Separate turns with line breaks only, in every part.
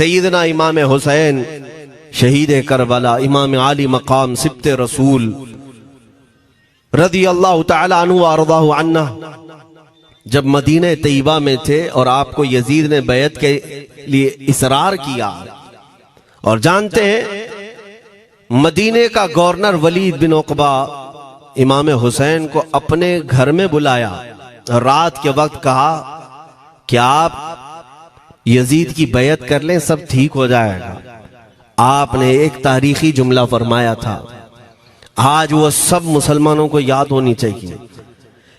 सैयदना इमाम हुसैन शहीद करबला, इमाम आली मकाम सिब्ते रसूल रदी अल्लाह तआला अन्हु व अर्ज़ाहु अन्ना, जब मदीने तैयबा में थे और आपको यजीद ने बैत के लिए इसरार किया, और जानते हैं मदीने का गवर्नर वलीद बिन उक़बा इमाम हुसैन को अपने घर में बुलाया और रात के वक्त कहा कि आप यजीद की बैत कर लें, सब ठीक हो जाएगा। आपने एक तारीखी जुमला फरमाया था, आज वो सब मुसलमानों को याद होनी चाहिए।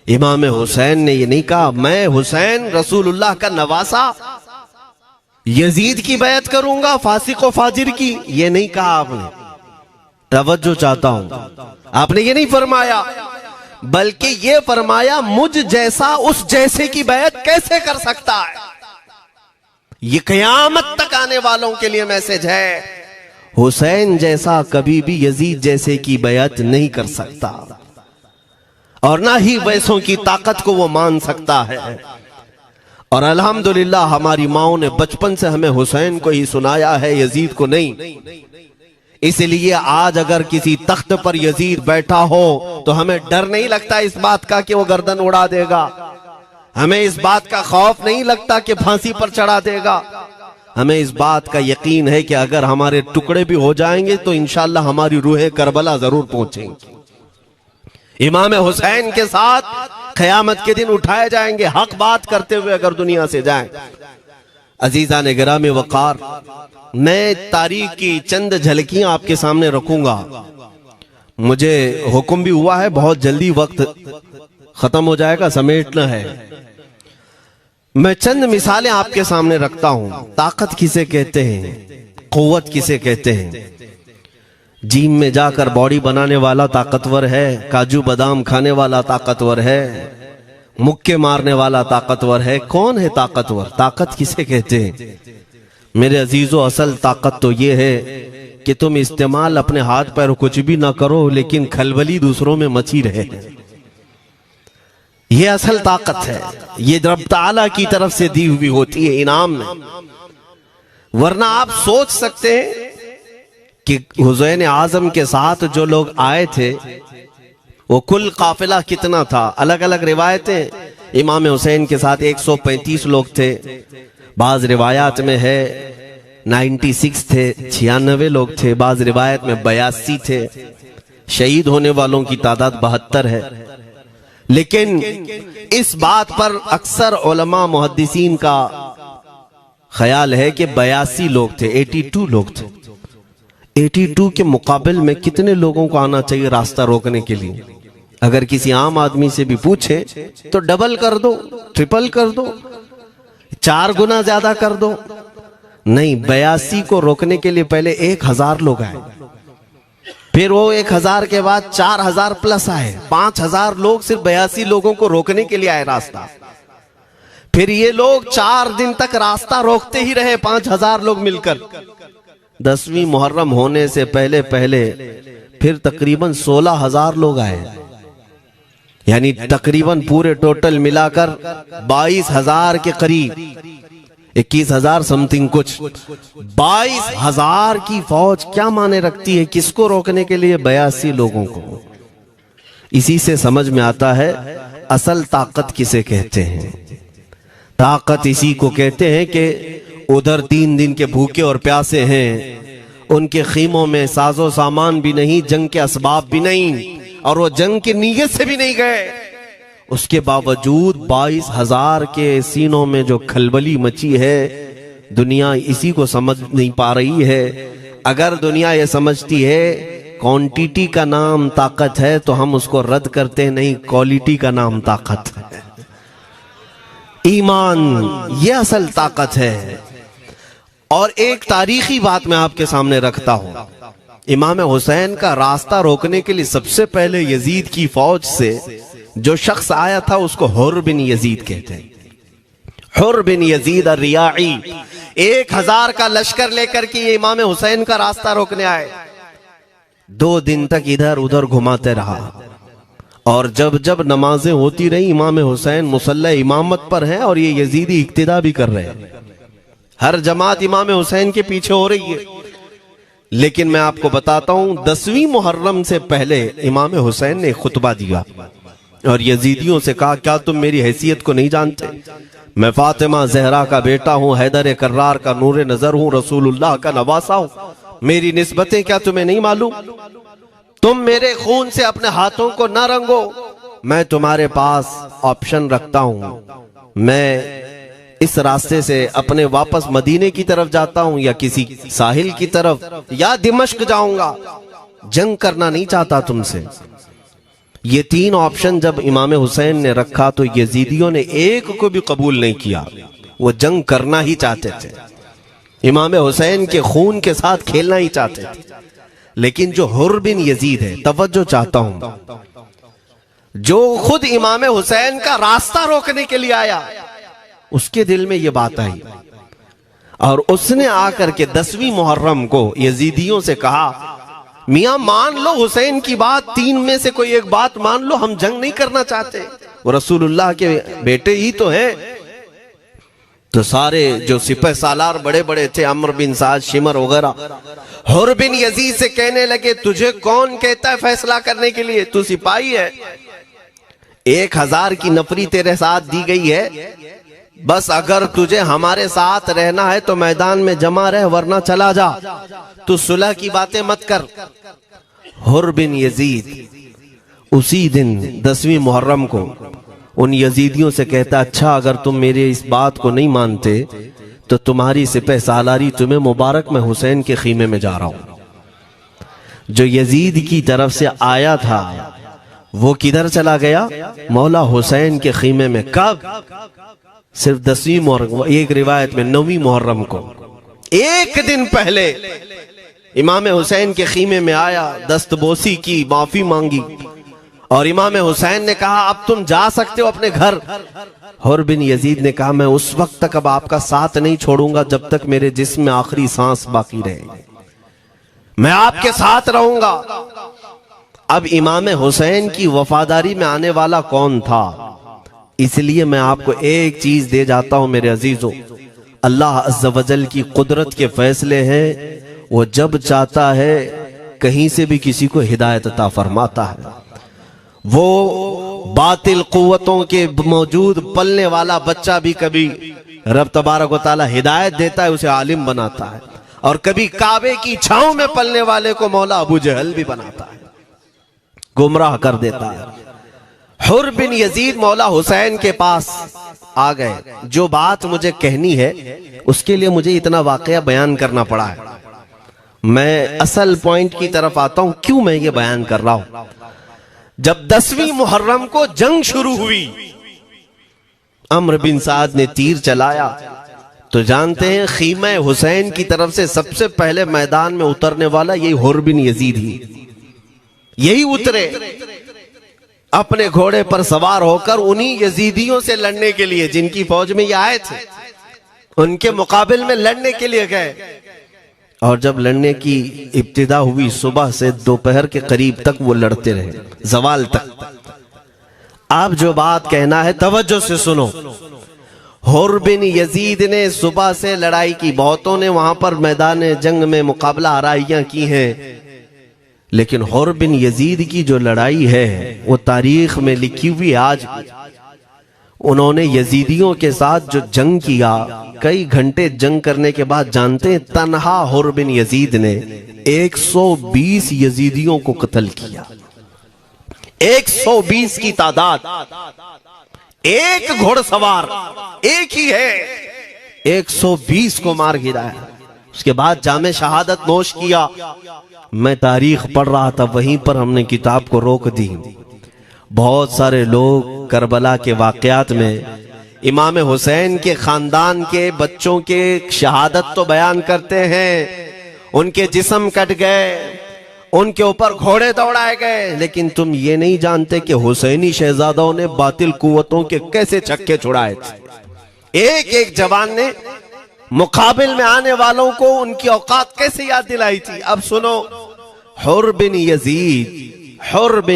इमाम हुसैन ने ये नहीं कहा मैं हुसैन रसूलुल्लाह का नवासा यजीद की बैत करूंगा फासिक व फाजिर की, ये नहीं कहा आपने। तवज्जो चाहता हूं, आपने ये नहीं फरमाया, बल्कि ये फरमाया मुझ जैसा उस जैसे की बैत कैसे कर सकता है। ये क़यामत तक आने वालों के लिए मैसेज है, हुसैन जैसा कभी भी यजीद जैसे की बैत नहीं कर सकता, और ना ही वैसों की ताकत को वो मान सकता है। और अल्हम्दुलिल्लाह हमारी माओ ने बचपन से हमें हुसैन को ही सुनाया है, यजीद को नहीं। इसलिए आज अगर किसी तख्त पर यजीद बैठा हो तो हमें डर नहीं लगता इस बात का कि वो गर्दन उड़ा देगा, हमें इस बात का खौफ नहीं लगता कि फांसी पर चढ़ा देगा। हमें इस बात का यकीन है कि अगर हमारे टुकड़े भी हो जाएंगे तो इंशाअल्लाह हमारी रूह करबला जरूर पहुंचेंगी। इमाम हुसैन के साथ क़यामत के दिन उठाए जाएंगे, हक बात करते हुए अगर दुनिया से जाएं। अजीज़ान गिरामी वक़ार, मैं तारीख की चंद झलकियां आपके सामने रखूंगा। मुझे हुक्म भी हुआ है, बहुत जल्दी वक्त खत्म हो जाएगा, समेटना है। मैं चंद मिसालें आपके सामने रखता हूं। ताकत किसे कहते हैं, क़ुव्वत किसे कहते हैं। जिम में जाकर बॉडी बनाने वाला ताकतवर है, काजू बादाम खाने वाला ताकतवर है, मुक्के मारने वाला ताकतवर है। कौन है ताकतवर? ताकत किसे कहते हैं? मेरे अजीजों, असल ताकत तो ये है कि तुम इस्तेमाल अपने हाथ पैर कुछ भी ना करो, लेकिन खलबली दूसरों में मची रहे। ये असल ताकत है, ये रब ताला की तरफ से दी हुई होती है इनाम में। वरना आप सोच सकते हैं कि हुसैन आजम के साथ जो लोग आए थे वो कुल काफिला कितना था। अलग अलग रिवायतें, इमाम हुसैन के साथ 135 लोग थे, बाज रिवायात में है 96 थे, 96 लोग थे, बाज रिवायत में 82 थे। शहीद होने वालों की तादाद 72 है। लेकिन इस बात पर अक्सर उलमा मुहद्दिसीन का ख्याल है कि 82 लोग थे, 82 लोग थे। 82 के मुकाबिल में कितने लोगों को आना चाहिए रास्ता रोकने के लिए? अगर किसी आम आदमी से भी पूछे तो डबल कर दो, ट्रिपल कर दो, 4 गुना ज्यादा कर दो। नहीं, 82 को रोकने के लिए पहले 1000 लोग आए, फिर वो 1000 के बाद 4000 प्लस आए, 5000 लोग सिर्फ 82 लोगों को रोकने के लिए आए रास्ता। फिर ये लोग 4 दिन तक रास्ता रोकते ही रहे, 5000 लोग मिलकर। 10वीं मुहर्रम होने से पहले पहले फिर तकरीबन 16000 लोग आए, यानी तकरीबन पूरे टोटल मिलाकर 22000 के करीब, 21000 समथिंग कुछ। 22000 की फौज क्या माने रखती है? किसको रोकने के लिए? 82 लोगों को। इसी से समझ में आता है असल ताकत किसे कहते हैं। ताकत इसी को कहते हैं कि उधर 3 दिन के भूखे और प्यासे हैं, उनके खीमों में साजो सामान भी नहीं, जंग के असबाब भी नहीं, और वो जंग की नीयत से भी नहीं गए। उसके बावजूद 22000 के सीनों में जो खलबली मची है, दुनिया इसी को समझ नहीं पा रही है। अगर दुनिया ये समझती है क्वांटिटी का नाम ताकत है तो हम उसको रद्द करते नहीं, क्वालिटी का नाम ताकत है। ईमान ये असल ताकत है। और एक तारीखी बात मैं आपके सामने रखता हूं। इमाम हुसैन का रास्ता रोकने के लिए सबसे पहले यजीद की फौज से जो शख्स आया था उसको हुर बिन यजीद कहते हैं। हुर बिन यजीद अर्रियाई 1000 का लश्कर लेकर के ये इमाम हुसैन का रास्ता रोकने आए। 2 दिन तक इधर उधर घुमाते रहा, और जब जब नमाजें होती रही, इमाम हुसैन मुसल्ला इमामत पर हैं और ये यजीदी इक्तिदा भी कर रहे हैं। हर जमात इमाम हुसैन के पीछे हो रही है। लेकिन मैं आपको बताता हूं 10वीं मुहर्रम से पहले इमाम हुसैन ने खुतबा दिया और यजीदियों से कहा, क्या तुम मेरी हैसियत को नहीं जानते? मैं फातिमा जहरा का बेटा हूं, हैदर कर्रार का नूर नजर हूं, रसूलुल्लाह का नवासा हूं। मेरी निस्बतें क्या तुम्हें नहीं मालूम? तुम मेरे खून से अपने हाथों को न रंगो। मैं तुम्हारे पास ऑप्शन रखता हूं, मैं इस रास्ते से अपने वापस मदीने की तरफ जाता हूं या किसी साहिल की तरफ या दिमश्क जाऊंगा। जंग करना नहीं चाहता तुमसे। ये 3 ऑप्शन जब इमाम हुसैन ने रखा तो यजीदियों ने एक को भी कबूल नहीं किया। वो जंग करना ही चाहते थे, इमाम हुसैन के खून के साथ खेलना ही चाहते थे। लेकिन जो हुर बिन यजीद है, तवज्जो चाहता हूं, जो खुद इमाम हुसैन का रास्ता रोकने के लिए आया, उसके दिल में ये बात आई और उसने आकर के 10वीं मुहर्रम को यजीदियों से कहा, मियां मान लो हुसैन की बात, 3 में से कोई एक बात मान लो, हम जंग नहीं करना चाहते, वो रसूलुल्लाह के बेटे ही तो हैं। तो सारे जो सिपह सालार बड़े बड़े थे, अम्र बिन साद, शिमर वगैरह, हुर बिन यजीद से कहने लगे, तुझे कौन कहता है फैसला करने के लिए? तू सिपाही है, 1000 की नफरी तेरे साथ दी गई है, बस अगर तुझे हमारे साथ रहना है तो मैदान में जमा रह, वरना चला जा, तू सुलह की बातें मत कर। हुर बिन यजीद उसी दिन 10वीं मुहर्रम को उन यजीदियों से कहता, अच्छा अगर तुम मेरे इस बात को नहीं मानते तो तुम्हारी सिपह सालारी तुम्हें मुबारक, मैं हुसैन के खीमे में जा रहा हूं। जो यजीद की तरफ से आया था वो किधर चला गया? मौला हुसैन के खीमे में। कब? सिर्फ 10वीं मुहर्रम, एक रिवायत में 9वीं मुहर्रम को, एक दिन पहले इमाम हुसैन के खीमे में आया, दस्तबोसी की, माफी मांगी और इमाम हुसैन ने कहा, अब तुम जा सकते हो अपने घर। हुर बिन यजीद ने कहा, मैं उस वक्त तक अब आपका साथ नहीं छोड़ूंगा जब तक मेरे जिस्म में आखिरी सांस बाकी रहे, मैं आपके साथ रहूंगा। अब इमाम हुसैन की वफादारी में आने वाला कौन था? इसलिए मैं आपको एक चीज दे जाता हूं मेरे अजीजों, अल्लाह अज़्ज़ वजल की कुदरत के फैसले हैं, वो जब चाहता है कहीं से भी किसी को हिदायत अता फरमाता है। वो बातिल कुव्वतों के मौजूद पलने वाला बच्चा भी कभी रब तबारक व तआला हिदायत देता है, उसे आलिम बनाता है, और कभी काबे की छांव में पलने वाले को मौला अबू जहल भी बनाता है, गुमराह कर देता है। हुर बिन यजीद मौला हुसैन के पास आ गए। जो बात मुझे कहनी है उसके लिए मुझे इतना वाकया बयान करना पड़ा है। मैं असल पॉइंट की तरफ आता हूं, क्यों मैं ये बयान कर रहा हूं। जब 10वीं मुहर्रम को जंग शुरू हुई, अम्र बिन साद ने तीर चलाया, तो जानते हैं खीमा हुसैन की तरफ से सबसे पहले मैदान में उतरने वाला यही हुर बिन यजीद ही, यही उतरे अपने घोड़े पर सवार होकर उन्हीं यजीदियों से लड़ने के लिए जिनकी फौज में ये आए थे, उनके मुकाबले में लड़ने के लिए गए। और जब लड़ने की इब्तिदा हुई, सुबह से दोपहर के करीब तक वो लड़ते रहे, जवाल तक। आप जो बात कहना है तवज्जो से सुनो। हुर बिन यजीद ने सुबह से लड़ाई की, बहुतों ने वहां पर मैदान जंग में मुकाबला आराइयां की हैं, लेकिन हुर बिन यजीद की जो लड़ाई है वो तारीख में लिखी हुई। आज उन्होंने यजीदियों के साथ जो जंग किया, कई घंटे जंग करने के बाद, जानते हैं तन्हा हुर बिन यजीद ने 120 यजीदियों को कत्ल किया। 120 की तादाद, एक घोड़सवार एक ही है, 120 को मार गिराया। उसके बाद जामे शहादत नोश किया। मैं तारीख पढ़ रहा था, वहीं पर हमने किताब को रोक दी। बहुत सारे लोग करबला के वाकयात में इमाम हुसैन के खानदान के बच्चों के शहादत तो बयान करते हैं, उनके जिस्म कट गए, उनके ऊपर घोड़े दौड़ाए गए, लेकिन तुम ये नहीं जानते कि हुसैनी शहजादों ने बातिल कुव्वतों के कैसे छक्के छुड़ाए थे। एक एक जवान ने मुकाबिल में आने वालों को उनकी औकात कैसे याद दिलाई थी। अब सुनो, हुर बिन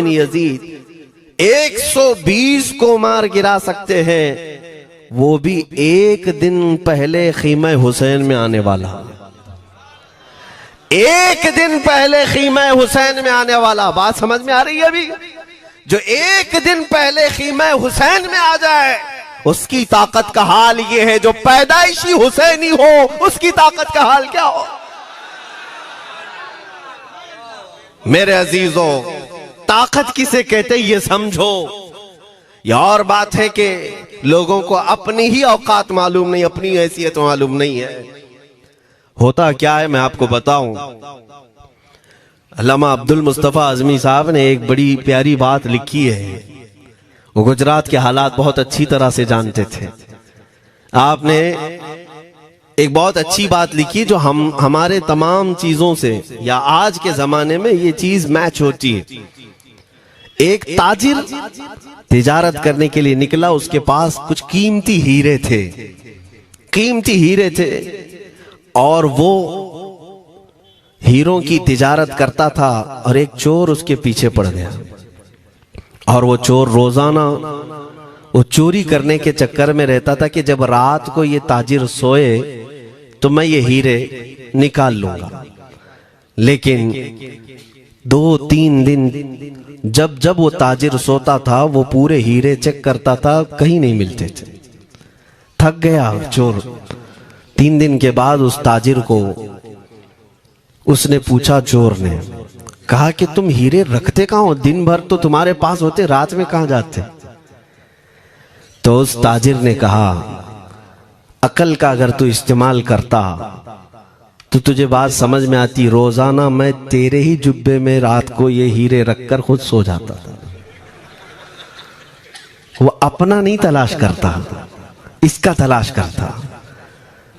यजीद 120 को मार गिरा सकते हैं, वो भी एक दिन पहले खीमा हुसैन में आने वाला, एक दिन पहले खीमा हुसैन में आने वाला। बात समझ में आ रही है? अभी जो एक दिन पहले खीमा हुसैन में आ जाए उसकी ताकत का हाल ये है, जो पैदाइशी हुसैनी हो उसकी ताकत का हाल क्या हो। मेरे अजीजों, ताकत किसे कहते ये समझो। यह और बात है कि लोगों को अपनी ही औकात मालूम नहीं, अपनी हैसियत मालूम नहीं है। होता क्या है मैं आपको बताऊं। अल्लामा अब्दुल मुस्तफा आजमी साहब ने एक बड़ी प्यारी बात लिखी है। वो गुजरात के हालात बहुत अच्छी तरह से जानते थे। आपने एक बहुत अच्छी बात लिखी जो हमारे तमाम चीजों से या आज के जमाने में ये चीज मैच होती है। एक ताजिर तिजारत करने के लिए निकला, उसके पास कुछ कीमती हीरे थे, कीमती हीरे थे, और वो हीरों की तिजारत करता था और एक चोर उसके पीछे पड़ गया। और वो चोर रोजाना वो चोरी करने के चक्कर में रहता था कि जब रात को ये ताजिर सोए तो मैं ये हीरे निकाल लूंगा। लेकिन 2-3 दिन जब जब वो ताजिर सोता था वो पूरे हीरे चेक करता था, कहीं नहीं मिलते थे। थक गया चोर। 3 दिन के बाद उस ताजिर को उसने पूछा, चोर ने कहा कि तुम हीरे रखते कहां हो? दिन भर तो तुम्हारे पास होते, रात में कहां जाते? तो उस ताजिर ने कहा, अकल का अगर तू इस्तेमाल करता तो तुझे बात समझ में आती। रोजाना मैं तेरे ही जुब्बे में रात को ये हीरे रखकर खुद सो जाता था। वो अपना नहीं तलाश करता, इसका तलाश करता।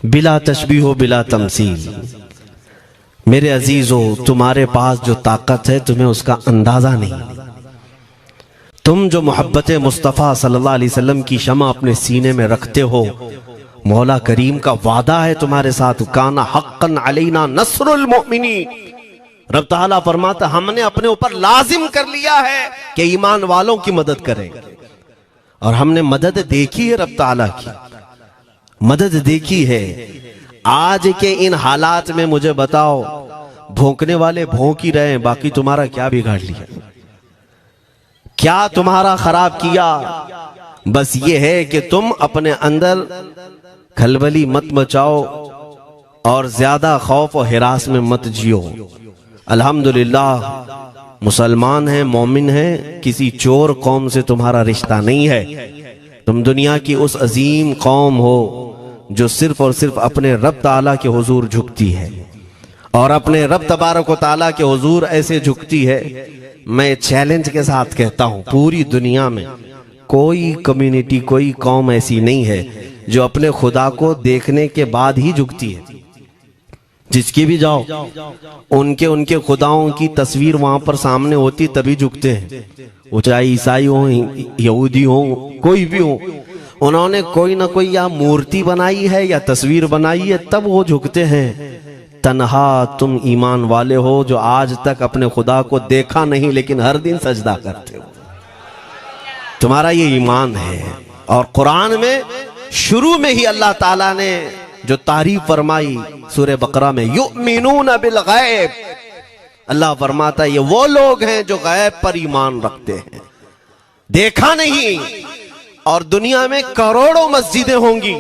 बिला तशबीह हो बिला तमसील। मेरे अजीजों, तुम्हारे पास जो ताकत है तुम्हें उसका अंदाजा नहीं। तुम जो मोहब्बत मुस्तफ़ा सल्लल्लाहु अलैहि वसल्लम की शमा अपने सीने में रखते हो, मौला करीम का वादा है तुम्हारे साथ, काना हक्कन अलैना नस्रुल मोमिनीन। रब ताला फरमाता हमने अपने ऊपर लाजिम कर लिया है कि ईमान वालों की मदद करें। और हमने मदद देखी है, रब ताला की मदद देखी है। आज के इन हालात में मुझे बताओ, भौंकने वाले भौंक ही रहे हैं, बाकी तुम्हारा क्या बिगाड़ लिया, क्या तुम्हारा खराब किया? बस ये है कि तुम अपने अंदर खलबली मत मचाओ और ज्यादा खौफ और हिरास में मत जियो। अल्हम्दुलिल्लाह मुसलमान हैं, मोमिन हैं, किसी चोर कौम से तुम्हारा रिश्ता नहीं है। तुम दुनिया की उस अजीम कौम हो जो सिर्फ और सिर्फ अपने रब ताला के हुजूर झुकती है, और अपने रब तबारक व ताला के हुजूर ऐसे झुकती है। मैं चैलेंज के साथ कहता हूं, पूरी दुनिया में कोई कम्युनिटी, कोई कौम ऐसी नहीं है जो अपने खुदा को देखने के बाद ही झुकती है। जिसकी भी जाओ, उनके खुदाओं की तस्वीर वहां पर सामने होती तभी झुकते हैं। वो चाहे ईसाई हो, यहूदी हो, कोई भी हो, उन्होंने कोई ना कोई या मूर्ति बनाई है या तस्वीर बनाई है, तब वो झुकते हैं। तन्हा तुम ईमान वाले हो जो आज तक अपने खुदा को देखा नहीं लेकिन हर दिन सजदा करते हो, तुम्हारा ये ईमान है। और कुरान में शुरू में ही अल्लाह ताला ने जो तारीफ फरमाई सूरह बकरा में, युमिनून बिल गैब, अल्लाह फरमाता है ये वो लोग हैं जो गैब पर ईमान रखते हैं, देखा नहीं। और दुनिया में करोड़ों मस्जिदें होंगी,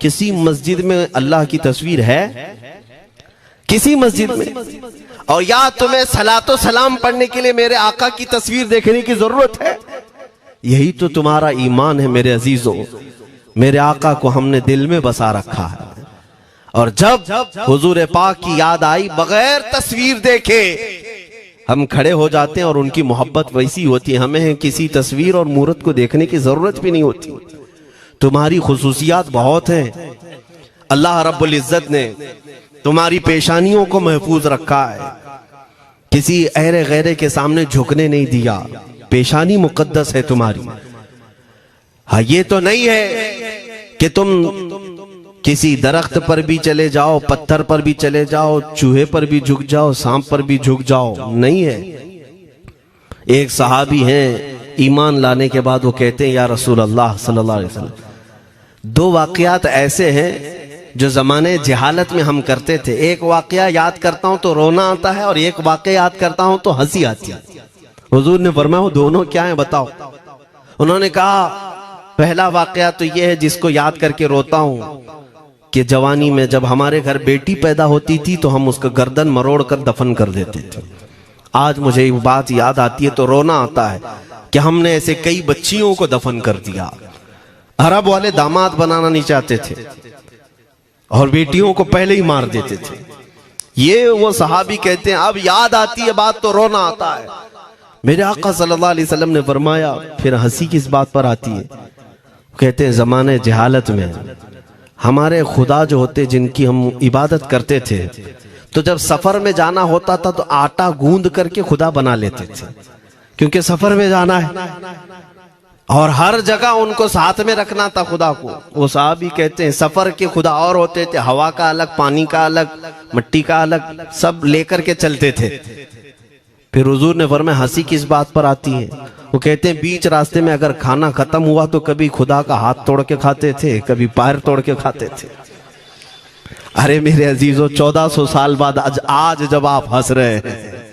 किसी मस्जिद में अल्लाह की तस्वीर है? किसी मस्जिद में? और या तुम्हें सलातो सलाम पढ़ने के लिए मेरे आका की तस्वीर देखने की जरूरत है? यही तो तुम्हारा ईमान है मेरे अजीजों। मेरे आका को हमने दिल में बसा रखा है, और जब हुजूर पाक की याद आई, बगैर तस्वीर देखे हम खड़े हो जाते हैं। और उनकी मोहब्बत वैसी होती है, हमें किसी तस्वीर और मूरत को देखने की जरूरत भी नहीं होती। तुम्हारी खुसूसियात बहुत हैं। अल्लाह रब्बुल इज्जत ने तुम्हारी पेशानियों को महफूज रखा है, किसी अहरे गैरे के सामने झुकने नहीं दिया। पेशानी मुकद्दस है तुम्हारी। हाँ, ये तो नहीं है कि तुम किसी दरख्त पर भी चले जाओ, पत्थर पर भी चले जाओ, चूहे पर भी झुक जाओ, सांप पर भी झुक जाओ, नहीं है। एक सहाबी हैं, ईमान लाने के बाद वो कहते हैं, या रसूल अल्लाह सल्लल्लाहु अलैहि वसल्लम, दो वाकयात ऐसे हैं जो जमाने जहालत में हम करते थे। एक वाकया याद करता हूं तो रोना आता है और एक वाकया याद करता हूं तो हंसी आती है। हुजूर ने फरमाया वो दोनों क्या है बताओ। उन्होंने कहा पहला वाकया तो ये है जिसको याद करके रोता हूं कि जवानी में जब हमारे घर बेटी पैदा होती थी तो हम उसका गर्दन मरोड़ कर दफन कर देते थे। आज मुझे ये बात याद आती है तो रोना आता है कि हमने ऐसे कई बच्चियों को दफन कर दिया। अरब वाले दामाद बनाना नहीं चाहते थे और बेटियों को पहले ही मार देते थे। ये वो सहाबी कहते हैं अब याद आती है बात तो रोना आता है। मेरे आका सल्लल्लाहु अलैहि वसल्लम ने फरमाया फिर हंसी किस बात पर आती है। कहते हैं जमाने जहालत में हमारे खुदा जो होते जिनकी हम इबादत करते थे तो जब सफर में जाना होता था तो आटा गूंद करके खुदा बना लेते थे, क्योंकि सफर में जाना है और हर जगह उनको साथ में रखना था खुदा को। वो साहब ही कहते हैं सफर के खुदा और होते थे, हवा का अलग, पानी का अलग, मिट्टी का अलग, सब लेकर के चलते थे। फिर हुजूर ने फरमाया हंसी किस बात पर आती है। वो कहते हैं बीच रास्ते में अगर खाना खत्म हुआ तो कभी खुदा का हाथ तोड़ के खाते थे, कभी पैर तोड़ के खाते थे। अरे मेरे अजीजों 1400 साल बाद आज जब आप हंस रहे हैं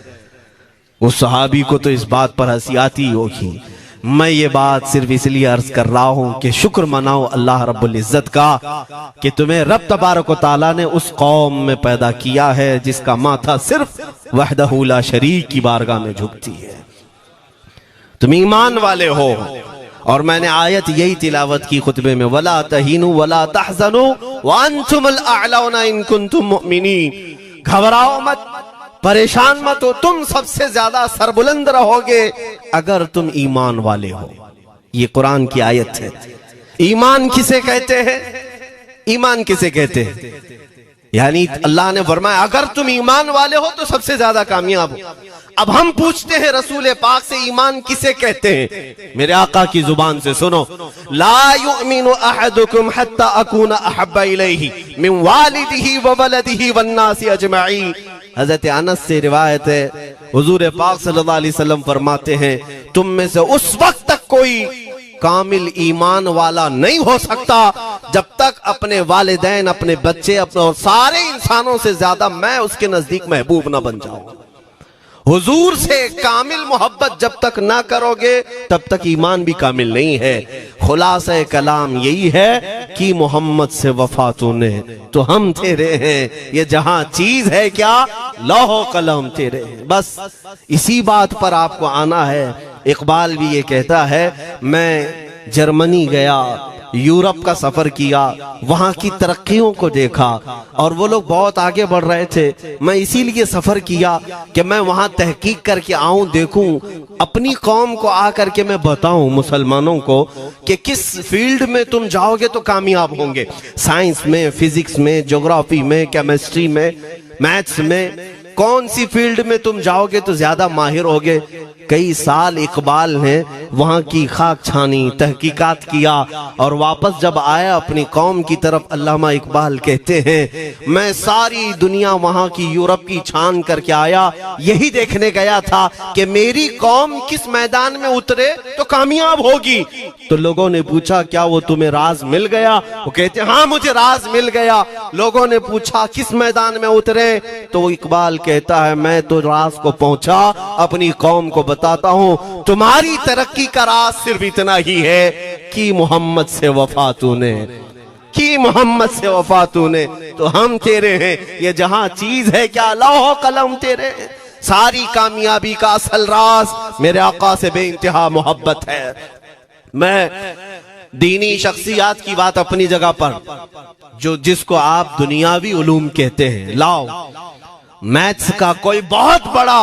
उस सहाबी को तो इस बात पर हंसी आती होगी। मैं ये बात सिर्फ इसलिए अर्ज कर रहा हूं कि शुक्र मनाओ अल्लाह रब्बुल इज्जत का कि तुम्हें रब तबारक व तआला ने उस कौम में पैदा किया है जिसका माथा सिर्फ वहदहू ला शरीक की बारगाह में झुकती है। तुम ईमान वाले हो। और मैंने आयत यही तिलावत की खुतबे में, वला तहीनु वला तहज़नु व अंतुमुल अअलौना इन कुंतुम मुमिनीन। घबराओ मत, परेशान मत हो, तुम सबसे ज्यादा सरबुलंद रहोगे अगर तुम ईमान वाले हो। ये कुरान की आयत है। ईमान किसे कहते हैं? ईमान किसे कहते हैं? यानी अल्लाह ने फरमाया अगर तुम ईमान वाले हो तो सबसे ज्यादा कामयाब हो। अब हम पूछते हैं रसूल पाक से ईमान किसे कहते हैं? मेरे आका की जुबान से सुनो, ला युमिनु अहदुकुम हत्ता अकूना अहब्बा इलैहि मिन वालिदिही व वलदिही वन्नासी अजमईन। हजरत अनस से रिवायत है, हुजूर पाक सल्लल्लाहु अलैहि वसल्लम फरमाते हैं तुम में से उस वक्त तक कोई कामिल ईमान वाला नहीं हो सकता जब तक अपने वालिदैन, अपने बच्चे, अपने और सारे इंसानों से ज्यादा मैं उसके नजदीक महबूब ना बन जाऊं। हुजूर से कामिल मोहब्बत जब तक ना करोगे तब तक ईमान भी कामिल नहीं है। खुलासा कलाम यही है कि मोहम्मद से वफा तूने तो हम तेरे हैं, ये जहां चीज है क्या लौह कलम तेरे हैं। बस इसी बात पर आपको आना है। इकबाल भी ये कहता है मैं जर्मनी गया, यूरोप का सफर किया, वहां की तरक्कियों को देखा और वो लोग बहुत आगे बढ़ रहे थे। मैं इसीलिए सफर किया कि मैं वहां तहकीक करके आऊं, देखूं, अपनी कौम को आकर के मैं बताऊं मुसलमानों को कि किस फील्ड में तुम जाओगे तो कामयाब होंगे। साइंस में, फिजिक्स में, ज्योग्राफी में, केमिस्ट्री में, मैथ्स में, कौन सी फील्ड में तुम जाओगे तो ज्यादा माहिर होगे। कई साल इकबाल ने वहां की खाक छानी, तहकीकात किया और वापस जब आया अपनी कौम की तरफ, अल्लामा इकबाल कहते हैं मैं सारी दुनिया वहां की यूरोप की छान करके आया, यही देखने गया था कि मेरी कौम किस मैदान में उतरे तो कामयाब होगी। तो लोगों ने पूछा क्या वो तुम्हें राज मिल गया? वो कहते हाँ मुझे राज मिल गया। लोगों ने पूछा किस मैदान में उतरे? तो इकबाल कहता है मैं तो राज को पहुंचा, अपनी कौम को बताता हूं तुम्हारी तरक्की का राज सिर्फ इतना ही है कि मोहम्मद से वफा तूने, कि मोहम्मद से वफा तूने तो हम तेरे हैं। ये जहां चीज है क्या लौह कलम तेरे हैं। सारी कामयाबी का असल राज मेरे आका से बेइंतहा मोहब्बत है। मैं दीनी शख्सियात की बात अपनी जगह पर, जो जिसको आप दुनियावी उलूम कहते हैं, लाओ मैथ्स का कोई बहुत बड़ा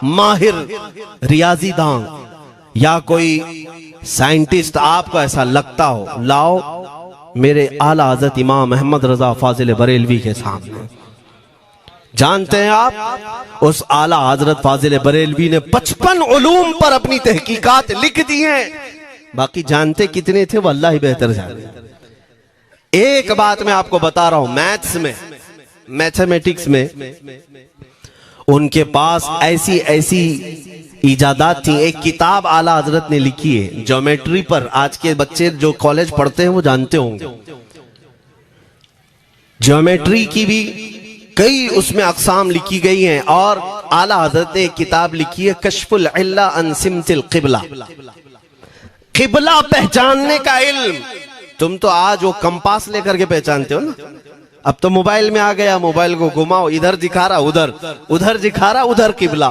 माहिर रियाजीदान या कोई साइंटिस्ट आपको ऐसा लगता हो, लाओ मेरे आला हज़रत इमाम अहमद रजा फाजिल बरेलवी के सामने। जानते हैं आप उस आला हजरत फाजिल बरेलवी ने 55 उलूम पर अपनी तहकीकात लिख दी हैं। बाकी जानते कितने थे वो अल्लाह ही बेहतर जाने। एक बात मैं आपको बता रहा हूं, मैथ्स में, मैथमेटिक्स में उनके पास ऐसी ऐसी इजादात थी। एक किताब आला हजरत ने लिखी है ज्योमेट्री पर, आज के बच्चे जो कॉलेज पढ़ते हैं वो जानते होंगे। ज्योमेट्री की भी कई उसमें अक़साम लिखी गई हैं, और आला हजरत ने एक किताब लिखी है कश्फुल इल्ला अन सिमतिल क़िबला, क़िबला पहचानने का इल्म। तुम तो आज वो कंपास लेकर के पहचानते हो ना, अब तो मोबाइल में आ गया, मोबाइल को घुमाओ, इधर दिखा रहा उधर, उधर दिखा रहा उधर क़िबला।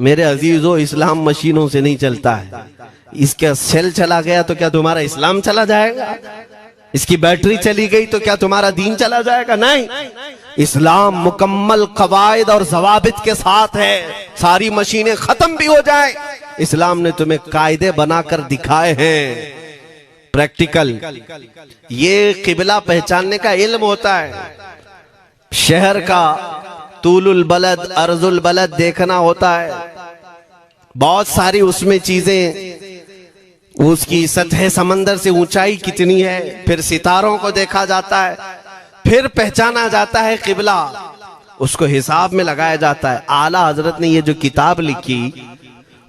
मेरे अजीजों, इस्लाम मशीनों से नहीं चलता है। इसका सेल चला गया तो क्या तुम्हारा इस्लाम चला जाएगा? इसकी बैटरी चली गई तो क्या तुम्हारा दीन चला जाएगा? नहीं, इस्लाम मुकम्मल कवायद और ज़वाबित के साथ है। सारी मशीनें खत्म भी हो जाएं, इस्लाम ने तुम्हें कायदे बनाकर दिखाए हैं, प्रैक्टिकल। ये क़िबला पहचानने का इल्म होता है। शहर का तूलुल बलद अर्जुल बलद देखना होता है, बहुत सारी उसमें चीजें, उसकी सतह समंदर से ऊंचाई कितनी है, फिर सितारों को देखा जाता है, फिर पहचाना जाता है क़िबला, उसको हिसाब में लगाया जाता है। आला हजरत ने ये जो किताब लिखी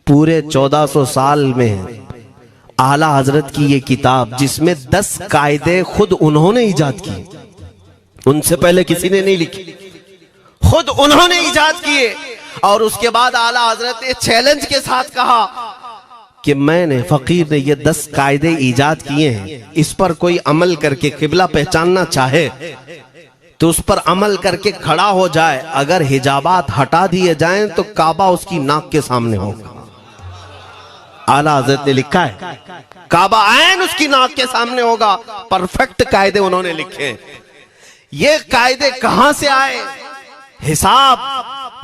पूरे 1400 साल में है। आला हजरत की ये किताब जिसमें 10 कायदे खुद उन्होंने इजाद किए, उनसे पहले किसी ने नहीं लिखी, खुद उन्होंने इजाद किए। और उसके बाद आला हजरत ने चैलेंज के साथ कहा कि मैंने, फकीर ने ये 10 कायदे इजाद किए हैं, इस पर कोई अमल करके क़िबला पहचानना चाहे तो उस पर अमल करके खड़ा हो जाए। अगर हिजाबात हटा दिए जाएं तो काबा उसकी नाक के सामने होगा। आला हजरत ने लिखा है काबा ऐन उसकी नाक के सामने होगा। परफेक्ट कायदे उन्होंने लिखे। ये कायदे कहां से आए? हिसाब,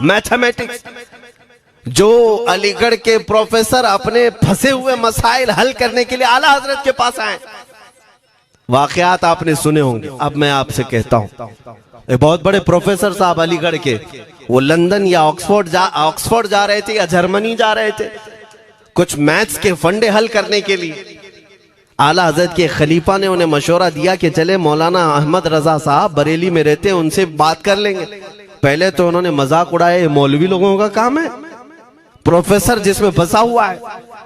मैथमेटिक्स। जो अलीगढ़ के प्रोफेसर अपने फंसे हुए मसाइल हल करने के लिए आला हजरत के पास आए, वाकयात आपने सुने होंगे। अब मैं आपसे कहता हूं, एक बहुत बड़े प्रोफेसर साहब अलीगढ़ के, वो लंदन या ऑक्सफोर्ड जा रहे थे या जर्मनी जा रहे थे कुछ मैथ्स के फंडे हल करने के लिए। आला हजरत के खलीफा ने उन्हें मशवरा दिया कि चले मौलाना अहमद रजा साहब बरेली में रहते हैं, उनसे बात कर लेंगे। पहले तो उन्होंने मजाक उड़ाया, मौलवी लोगों का काम है, प्रोफेसर जिसमें फंसा हुआ है।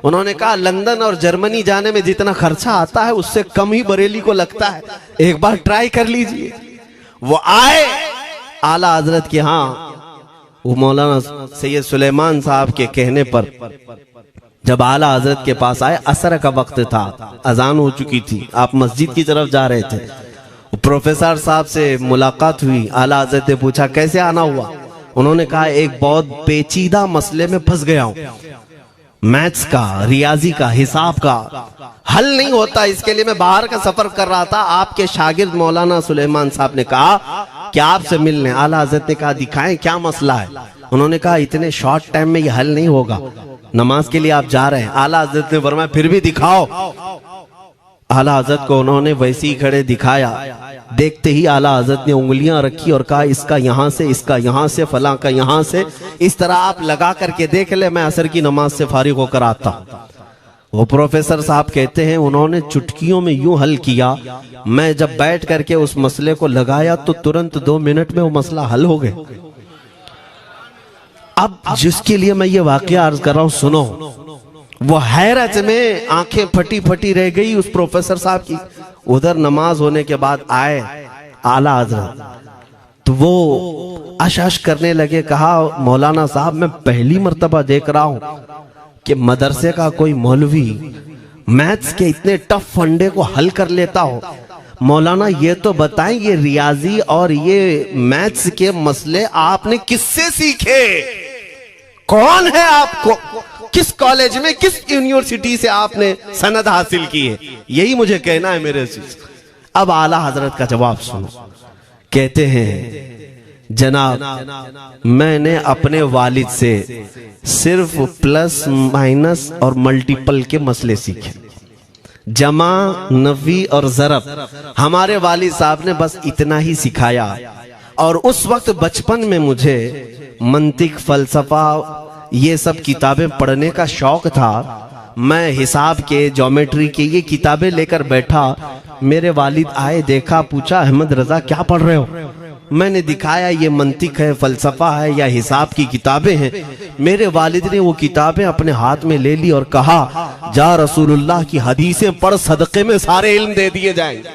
उन्होंने कहा लंदन और जर्मनी जाने में जितना खर्चा आता है उससे कम ही बरेली को लगता है, एक बार ट्राई कर लीजिए। वो आए आला हजरत के यहाँ, वो मौलाना सैयद सुलेमान साहब के कहने पर जब आला हजरत के पास आए, असर का वक्त था, अजान हो चुकी थी, आप मस्जिद की तरफ जा रहे थे। प्रोफेसर साहब से मुलाकात हुई। आला हजरत ने पूछा कैसे आना हुआ? उन्होंने कहा एक बहुत पेचीदा मसले में फंस गया हूं, मैथ्स का, रियाजी का, हिसाब का हल नहीं होता, इसके लिए मैं बाहर का सफर कर रहा था। आपके शागिर्द मौलाना सुलेमान साहब ने कहा कि आपसे मिलने। आला हजरत ने कहा दिखाएं क्या मसला है? उन्होंने कहा इतने शॉर्ट टाइम में ये हल नहीं होगा, नमाज के लिए आप जा रहे हैं। आला हजरत ने फरमाया फिर भी दिखाओ। आला हजरत को उन्होंने वैसे ही खड़े दिखाया। देखते ही आला हजरत ने उंगलियां रखी और कहा इसका यहां से, इसका यहां से, फलां का यहां से, इस तरह आप लगा करके देख ले, मैं असर की नमाज से फारिग होकर आता। वो प्रोफेसर साहब कहते हैं उन्होंने चुटकियों में यूं हल किया, मैं जब बैठ करके उस मसले को लगाया तो तुरंत 2 मिनट में वो मसला हल हो गया। अब जिसके लिए मैं ये वाकया अर्ज कर रहा हूं सुनो। वो हैरत में आंखें फटी फटी रह गई उस प्रोफेसर साहब की। उधर नमाज होने के बाद आए आला हजरत, तो वो अश करने लगे। कहा मौलाना साहब मैं पहली मर्तबा देख रहा हूं कि मदरसे का कोई मौलवी मैथ्स के इतने टफ फंडे को हल कर लेता हो। मौलाना ये तो बताएं ये रियाजी और ये मैथ्स के मसले आपने किससे सीखे? कौन है आपको? किस कॉलेज में, किस यूनिवर्सिटी से आपने सनद हासिल की है? यही मुझे कहना है मेरे से। अब आला हजरत का जवाब सुनो। कहते हैं जनाब मैंने अपने वालिद से सिर्फ प्लस माइनस और मल्टीपल के मसले सीखे, जमा, नफी और ज़रब हमारे वालिद साहब ने बस इतना ही सिखाया। और उस वक्त बचपन में मुझे मंतिक, फलसफा, ये सब किताबें पढ़ने का शौक था। मैं हिसाब के, ज्योमेट्री के ये किताबें लेकर बैठा। मेरे वालिद आए, देखा, पूछा अहमद रजा क्या पढ़ रहे हो? मैंने दिखाया ये मंतिक है, फलसफा है या हिसाब की किताबें हैं। मेरे वालिद ने वो किताबें अपने हाथ में ले ली और कहा, जा रसूलुल्लाह की हदीसें पढ़, सदक़े में सारे इल्म दे दिए जाएंगे।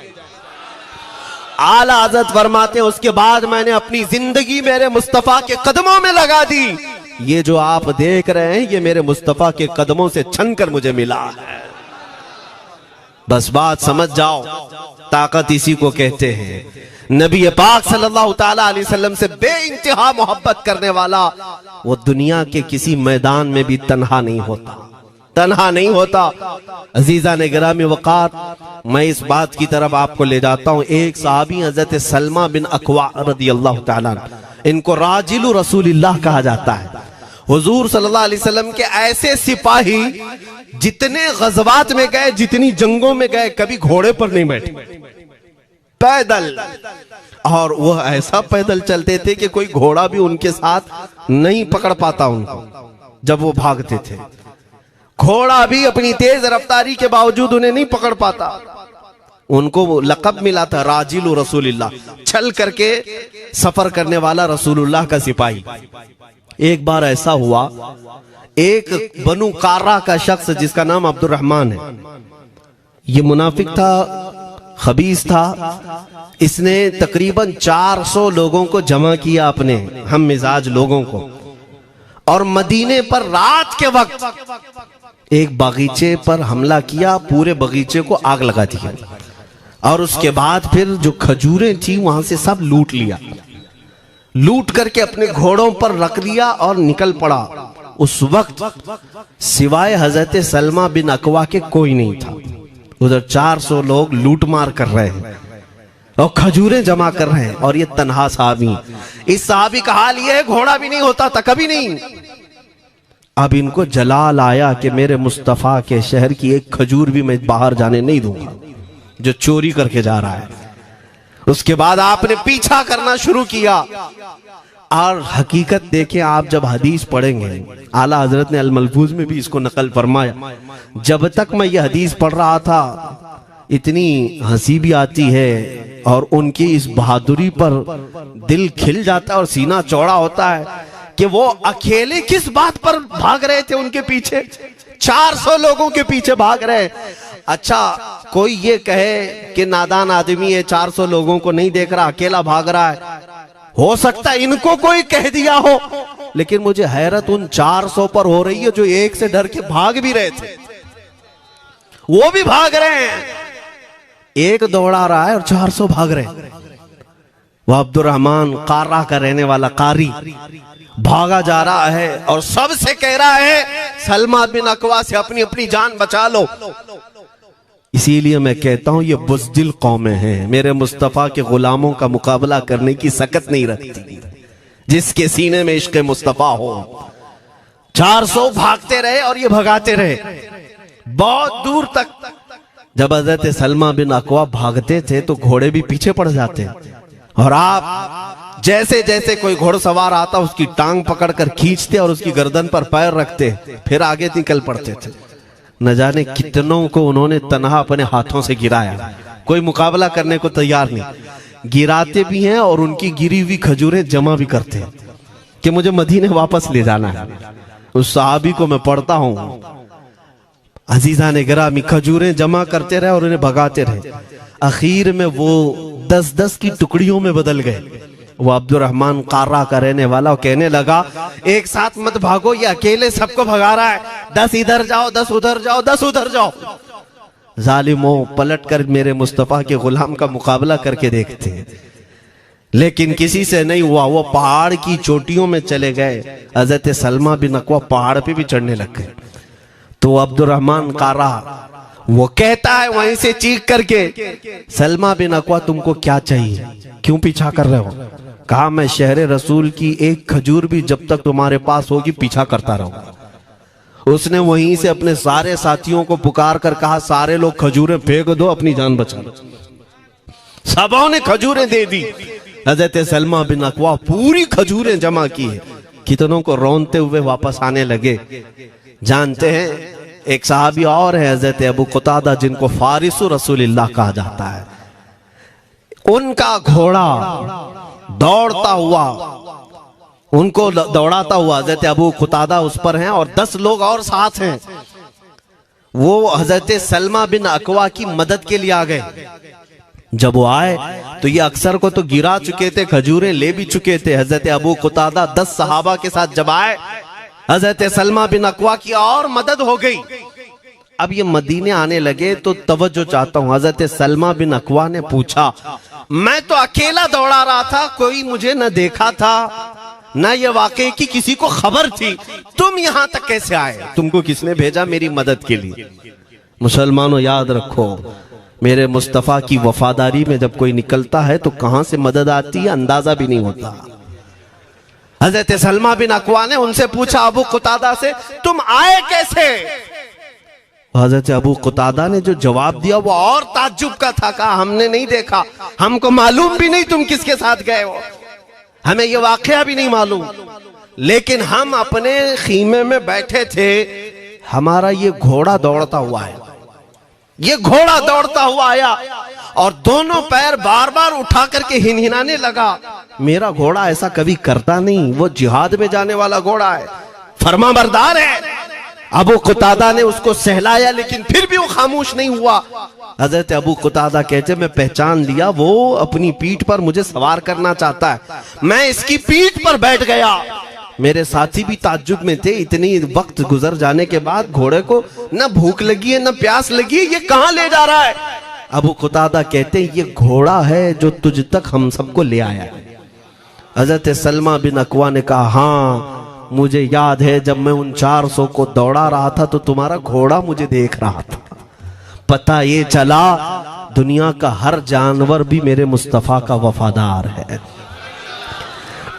आला हज़रत फरमाते हैं, उसके बाद मैंने अपनी जिंदगी मेरे मुस्तफा के कदमों में लगा दी। ये जो आप देख रहे हैं ये मेरे मुस्तफा के कदमों से छन कर मुझे मिला है। बस बात समझ जाओ, ताकत इसी को कहते हैं। नबी पाक सल्लल्लाहु ताला अलैहि वसल्लम से बेइंतहा मोहब्बत करने वाला वो दुनिया के किसी मैदान में भी तन्हा नहीं होता, तन्हा नहीं होता। अजीजा ने गिरामी वक़ार, मैं इस बात की तरफ आपको ले जाता हूँ। एक सहाबी हजरत सलमा बिन अकवा रदियल्लाहु ताला, इनको राजिलु रसूलिल्लाह कहा जाता है। हुजूर सल्लल्लाहु अलैहि वसल्लम के ऐसे सिपाही जितने गज़वात में गए, जितनी जंगों में गए, कभी घोड़े पर नहीं बैठे, पैदल। और वह ऐसा पैदल चलते थे कि कोई घोड़ा भी उनके साथ नहीं पकड़ पाता उनको जब वो भागते थे। घोड़ा भी अपनी तेज रफ्तारी के बावजूद उन्हें नहीं पकड़ पाता। उनको लक़ब मिला था राजिलु रसूलिल्लाह, चल करके सफर करने वाला रसूलुल्लाह का सिपाही। एक बार ऐसा हुआ, एक बनु कार्रा का शख्स जिसका नाम अब्दुर्रहमान है, ये मुनाफिक था, खबीस था। इसने तकरीबन 400 लोगों को जमा किया, अपने हम मिजाज लोगों को, और मदीने पर रात के वक्त एक बगीचे पर हमला किया, पूरे बगीचे को आग लगा दिया। और उसके बाद फिर जो खजूरें थी वहां से सब लूट लिया, लूट करके अपने घोड़ों पर रख लिया और निकल पड़ा। उस वक्त सिवाय हजरत सलमा बिन अकवा के कोई नहीं था। उधर 400 लोग लूट मार कर रहे हैं और खजूरें जमा कर रहे हैं, और ये तन्हा साहबी। इस साहबी का हाल ये है, घोड़ा भी नहीं होता था कभी नहीं। अब इनको जलाल आया कि मेरे मुस्तफा के शहर की एक खजूर भी मैं बाहर जाने नहीं दूंगा जो चोरी करके जा रहा है। उसके बाद आपने पीछा करना शुरू किया। और हकीकत देखें, आप जब हदीस पढ़ेंगे, आला हजरत ने अल मलफूज में भी इसको नकल फरमाया। जब तक मैं ये हदीस पढ़ रहा था, इतनी हंसी भी आती है और उनकी इस बहादुरी पर दिल खिल जाता है और सीना चौड़ा होता है कि वो अकेले किस बात पर भाग रहे थे। उनके पीछे 400 लोगों के पीछे भाग रहे। अच्छा, कोई ये कहे कि नादान आदमी है, 400 लोगों को नहीं देख रहा, अकेला भाग रहा है। हो सकता है इनको कोई कह दिया हो, लेकिन मुझे हैरत उन 400 पर हो रही है जो एक से डर के भाग भी रहे थे। वो भी भाग रहे हैं, एक दौड़ा रहा है और 400 भाग रहे हैं। वह अब्दुर्रहमान कार्रा का रहने वाला कारी भागा जा रहा है और सबसे कह रहा है, सलमा बिन अकवा से अपनी अपनी जान बचा लो। इसीलिए मैं कहता हूं ये बुज़दिल कौमें हैं, मेरे मुस्तफा के गुलामों का मुकाबला करने की सकत नहीं रखती, जिसके सीने में इश्क़ मुस्तफा हो। 400 भागते रहे और ये भगाते रहे बहुत दूर तक। जब हज़रत सलमा बिन अकवा भागते थे तो घोड़े भी पीछे पड़ जाते, और आप जैसे जैसे कोई घोड़सवार आता उसकी टांग पकड़कर खींचते और उसकी गर्दन पर पैर रखते, फिर आगे निकल पड़ते थे। न जाने कितनों को उन्होंने तन्हा अपने हाथों से गिराया, कोई मुकाबला करने को तैयार नहीं। गिराते भी हैं और उनकी गिरी हुई खजूरें जमा भी करते हैं कि मुझे मदीने वापस ले जाना है। उस सहाबी को मैं पढ़ता हूं, अजीजा ने गिरामी खजूरें जमा करते रहे और उन्हें भगाते रहे। आखिर में वो 10-10 की टुकड़ियों में बदल गए। वो अब्दुर्रहमान कार्रा का रहने वाला कहने लगा, एक साथ मत भागो, ये अकेले सबको भगा रहा है, 10 इधर जाओ, 10 उधर जाओ, 10 उधर जाओ। जालिमों, पलट कर मेरे मुस्तफा के गुलाम का मुकाबला करके देखते हैं, लेकिन किसी से नहीं हुआ। वो पहाड़ की चोटियों में चले गए। हज़रत सलमा बिन अकवा पहाड़ पे भी चढ़ने लग गए। तो अब्दुर्रहमान कार्रा वो कहता है वहीं से चीख करके, सलमा बिन अकवा तुमको क्या चाहिए, क्यों पीछा कर रहे हो? कहा, मैं शहरे रसूल की एक खजूर भी जब तक तुम्हारे पास होगी पीछा करता रहूंगा। उसने वहीं से अपने सारे साथियों को पुकार कर कहा, सारे लोग खजूरें फेंक दो, अपनी जान बचा लो। सबों ने खजूरें दे दी। हज़रत सलमा बिन अकवा पूरी खजूरें जमा की है, कितनों को रोनते हुए वापस आने लगे। जानते हैं एक सहाबी और है हज़रत अबू कुतादा, जिनको फारिसु रसूलिल्लाह कहा जाता है। उनका घोड़ा दौड़ता हुआ, उनको दौड़ाता हुआ हजरत अबू कुतादा उस पर हैं और 10 लोग और साथ हैं। वो हजरत सलमा बिन अकवा की मदद के लिए आ गए। जब वो आए तो ये अक्सर को तो गिरा चुके थे, खजूरें ले भी चुके थे। हजरत अबू कुतादा 10 सहाबा के साथ जब आए, हजरत सलमा बिन अकवा की और मदद हो गई। अब ये मदीने आने लगे तो तवज्जो चाहता हूं। हजरत सलमा बिन अकवा ने पूछा, मैं तो अकेला दौड़ा रहा था, कोई मुझे न देखा था, ना ये वाकई की किसी को खबर थी, तुम यहां तक कैसे आए? तुमको किसने भेजा मेरी मदद के लिए? मुसलमानों याद रखो, मेरे मुस्तफा की वफादारी में जब कोई निकलता है तो कहां से मदद आती है अंदाजा भी नहीं होता। हजरत सलमा बिन अकवा ने उनसे पूछा अबू कुतादा से, तुम आए कैसे? हजरत अबू कुतादा ने जो जवाब दिया वो और ताज्जुब का था। कहा, हमने नहीं देखा, हमको मालूम भी नहीं तुम किसके साथ गए हो, हमें ये वाकया भी नहीं मालूम, लेकिन हम अपने खीमे में बैठे थे, हमारा ये घोड़ा दौड़ता हुआ है, ये घोड़ा दौड़ता हुआ आया और दोनों पैर बार बार उठा करके हिनहिनाने लगा। मेरा घोड़ा ऐसा कभी करता नहीं, वो जिहाद में जाने वाला घोड़ा है, फरमाबरदार है। अबू कुतादा ने उसको सहलाया लेकिन फिर भी वो खामोश नहीं हुआ। हजरत अबू कुतादा कहते, मैं पहचान लिया, वो अपनी पीठ पर मुझे सवार करना चाहता है। मैं इसकी पीठ पर बैठ गया। मेरे साथी भी ताज्जुब में थे, इतनी वक्त गुजर जाने के बाद घोड़े को न भूख लगी है न प्यास लगी है, ये कहां ले जा रहा है? अबू कुतादा कहते, ये घोड़ा है जो तुझ तक हम सबको ले आया है। हजरत सलमा बिन अकवा ने कहा, हाँ मुझे याद है, जब मैं उन 400 को दौड़ा रहा था तो तुम्हारा घोड़ा मुझे देख रहा था। पता ये चला दुनिया का हर जानवर भी मेरे मुस्तफा का वफादार है।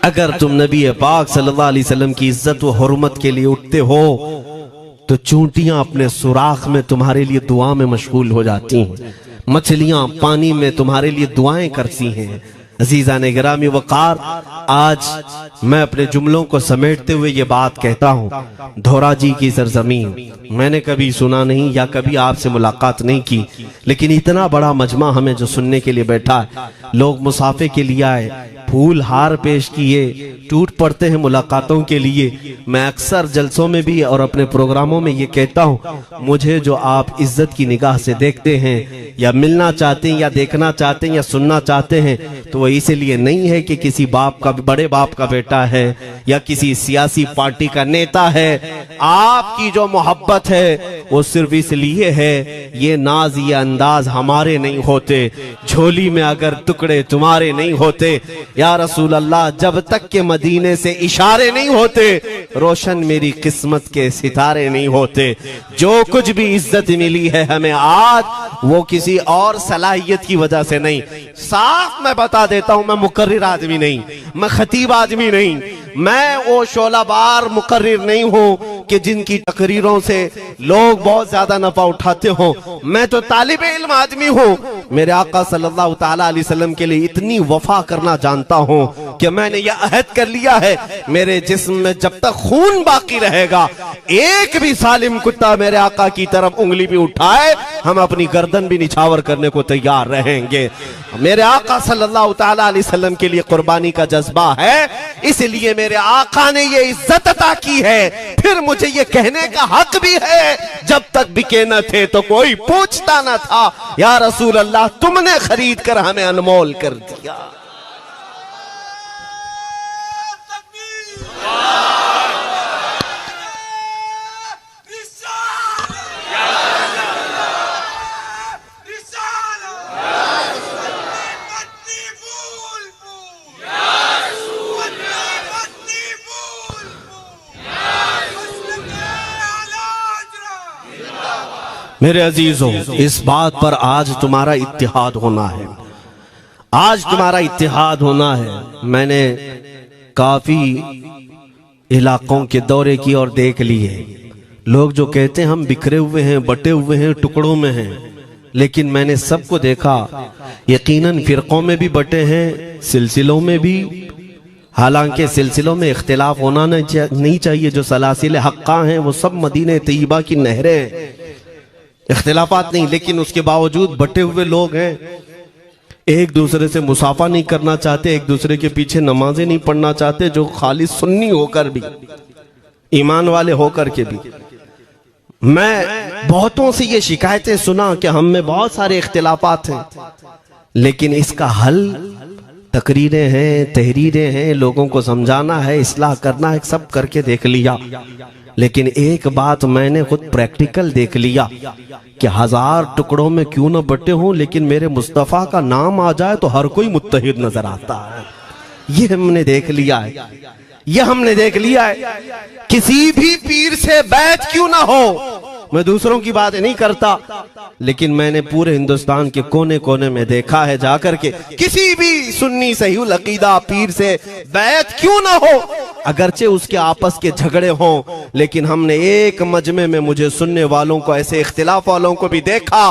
अगर तुम नबी पाक सल्लल्लाहु अलैहि वसल्लम की इज्जत व हुर्मत के लिए उठते हो तो चूंटियां अपने सुराख में तुम्हारे लिए दुआ में मशगूल हो जाती हैं, मछलियां पानी में तुम्हारे लिए दुआएं करती हैं। अजीज़ान गिरामी वक़ार, आज मैं अपने जुमलों को समेटते हुए ये बात कहता हूँ, धोराजी की सरजमीन मैंने कभी सुना नहीं या कभी आपसे मुलाकात नहीं की, लेकिन इतना बड़ा मजमा हमें जो सुनने के लिए बैठा है, लोग मुसाफे के लिए आए, फूल हार पेश किए, टूट पड़ते हैं मुलाकातों के लिए। मैं अक्सर जलसों में भी और अपने प्रोग्रामों में ये कहता हूँ, मुझे जो आप इज्जत की निगाह से देखते हैं या मिलना चाहते हैं या देखना चाहते हैं या सुनना चाहते हैं, तो वो इसलिए नहीं है कि किसी बाप का, बड़े बाप का बेटा है या किसी सियासी पार्टी का नेता है। आपकी जो मोहब्बत है वो सिर्फ इसलिए है, ये नाज ये अंदाज हमारे नहीं होते, झोली में अगर टुकड़े तुम्हारे नहीं होते या रसूल अल्लाह, जब तक के मदीने से इशारे नहीं होते, रोशन मेरी किस्मत के सितारे नहीं होते। जो कुछ भी इज्जत मिली है हमें आज, वो किसी और सलाहियत की वजह से नहीं। साफ मैं बता देता हूं, मैं मुकर्रिर आदमी नहीं, मैं खतीब आदमी नहीं, मैं वो शोलाबार मुकर्रिर नहीं हूं कि जिनकी तकरीरों से लोग बहुत ज्यादा नफा उठाते हो। मैं तो तालिब इल्म आदमी हूं। मेरे आका सल्लल्लाहु ताला अलैहि वसल्लम के लिए इतनी वफा करना जानता हूं कि मैंने यह अहद कर लिया है, मेरे जिस्म में जब तक खून बाकी रहेगा, एक भी सालिम कुत्ता मेरे आका की तरफ उंगली भी उठाए, हम अपनी गर्दन भी निछावर करने को तैयार रहेंगे। मेरे आका सल्लल्लाहु ताला अलैहि वसल्लम के लिए कुर्बानी का जज्बा है, इसलिए मेरे आका ने ये इज्जत अता की है। फिर मुझे ये कहने का हक भी है, जब तक बिके न थे तो कोई पूछता न था, या रसूल अल्लाह तुमने खरीद कर हमें अनमोल कर दिया। मेरे अजीजों, इस बात पर आज तुम्हारा इत्तिहाद होना है, आज तुम्हारा इत्तिहाद होना है। मैंने काफी इलाकों के दौरे की और देख लिए, लोग जो कहते हैं हम बिखरे हुए हैं, बटे हुए हैं, टुकड़ों में हैं, लेकिन मैंने सबको देखा, यकीनन फिरकों में भी बटे हैं, सिलसिलों में भी। हालांकि सिलसिलों में इख्तिलाफ होना नहीं चाहिए, जो सलासिल हक्का हैं वो सब मदीने तैयबा की नहरें हैं, इख्तिलाफात नहीं, लेकिन उसके बावजूद बटे हुए लोग हैं। एक दूसरे से मुसाफा नहीं करना चाहते, एक दूसरे के पीछे नमाजें नहीं पढ़ना चाहते, जो खाली सुन्नी होकर भी, ईमान वाले होकर के भी। मैं बहुतों से ये शिकायतें सुना कि हम में बहुत सारे इख्तिलाफात हैं, लेकिन इसका हल तकरीरें हैं, तहरीरें हैं, लोगों को समझाना है, इस्लाह करना है, सब करके देख लिया। लेकिन एक बात मैंने खुद प्रैक्टिकल देख लिया कि 1000 टुकड़ों में क्यों ना बटे हों, लेकिन मेरे मुस्तफ़ा का नाम आ जाए तो हर कोई मुत्तहिद नजर आता है। ये हमने देख लिया है, ये हमने देख लिया है। किसी भी पीर से बैत क्यों ना हो, मैं दूसरों की बात नहीं करता, लेकिन मैंने पूरे हिंदुस्तान के कोने कोने में देखा है जाकर के, किसी भी सुन्नी सहीहुल अकीदा पीर से बैत क्यों ना हो, अगरचे उसके आपस के झगड़े हों, लेकिन हमने एक मजमे में मुझे सुनने वालों को, ऐसे इख्तिलाफ वालों को भी देखा,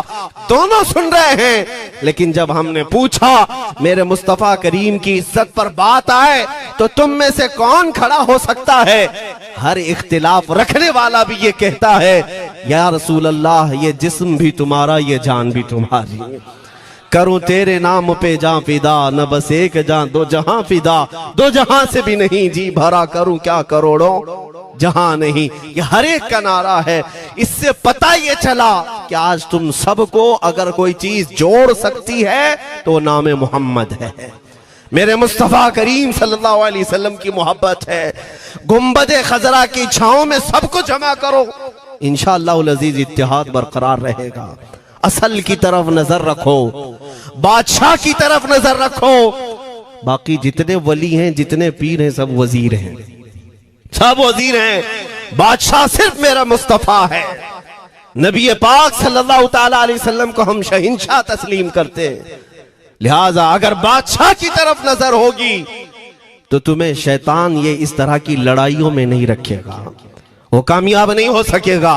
दोनों सुन रहे हैं, लेकिन जब हमने पूछा मेरे मुस्तफा करीम की इज्जत पर बात आए तो तुम में से कौन खड़ा हो सकता है, हर इख्तिलाफ रखने वाला भी ये कहता है या रसूल अल्लाह, ये जिस्म भी तुम्हारा, ये जान भी तुम्हारी, करूं तेरे नाम पे जां फिदा, न बस एक जां दो जहां फिदा, दो जहां से भी नहीं जी भरा, करूं क्या करोड़ों जहां नहीं। ये हर एक का नारा है। इससे पता ये चला कि आज तुम सबको अगर कोई चीज जोड़ सकती है तो नाम मोहम्मद है, मेरे मुस्तफा करीम सल्लल्लाहु अलैहि वसल्लम की मोहब्बत है। गुंबदे खजरा की छांव में सबको जमा करो, इंशाअल्लाह अजीज इत्तिहाद बरकरार रहेगा। असल की तरफ नजर रखो, बादशाह की तरफ नजर रखो। बाकी जितने वली हैं, जितने पीर हैं, सब वजीर हैं, सब वजीर हैं। बादशाह सिर्फ मेरा मुस्तफा है। नबी पाक सल्लल्लाहु ताला अलैहि वसल्लम को हम शहंशाह तस्लीम करते हैं। लिहाजा अगर बादशाह की तरफ नजर होगी तो तुम्हें शैतान ये इस तरह की लड़ाइयों में नहीं रखेगा, वो कामयाब नहीं हो सकेगा।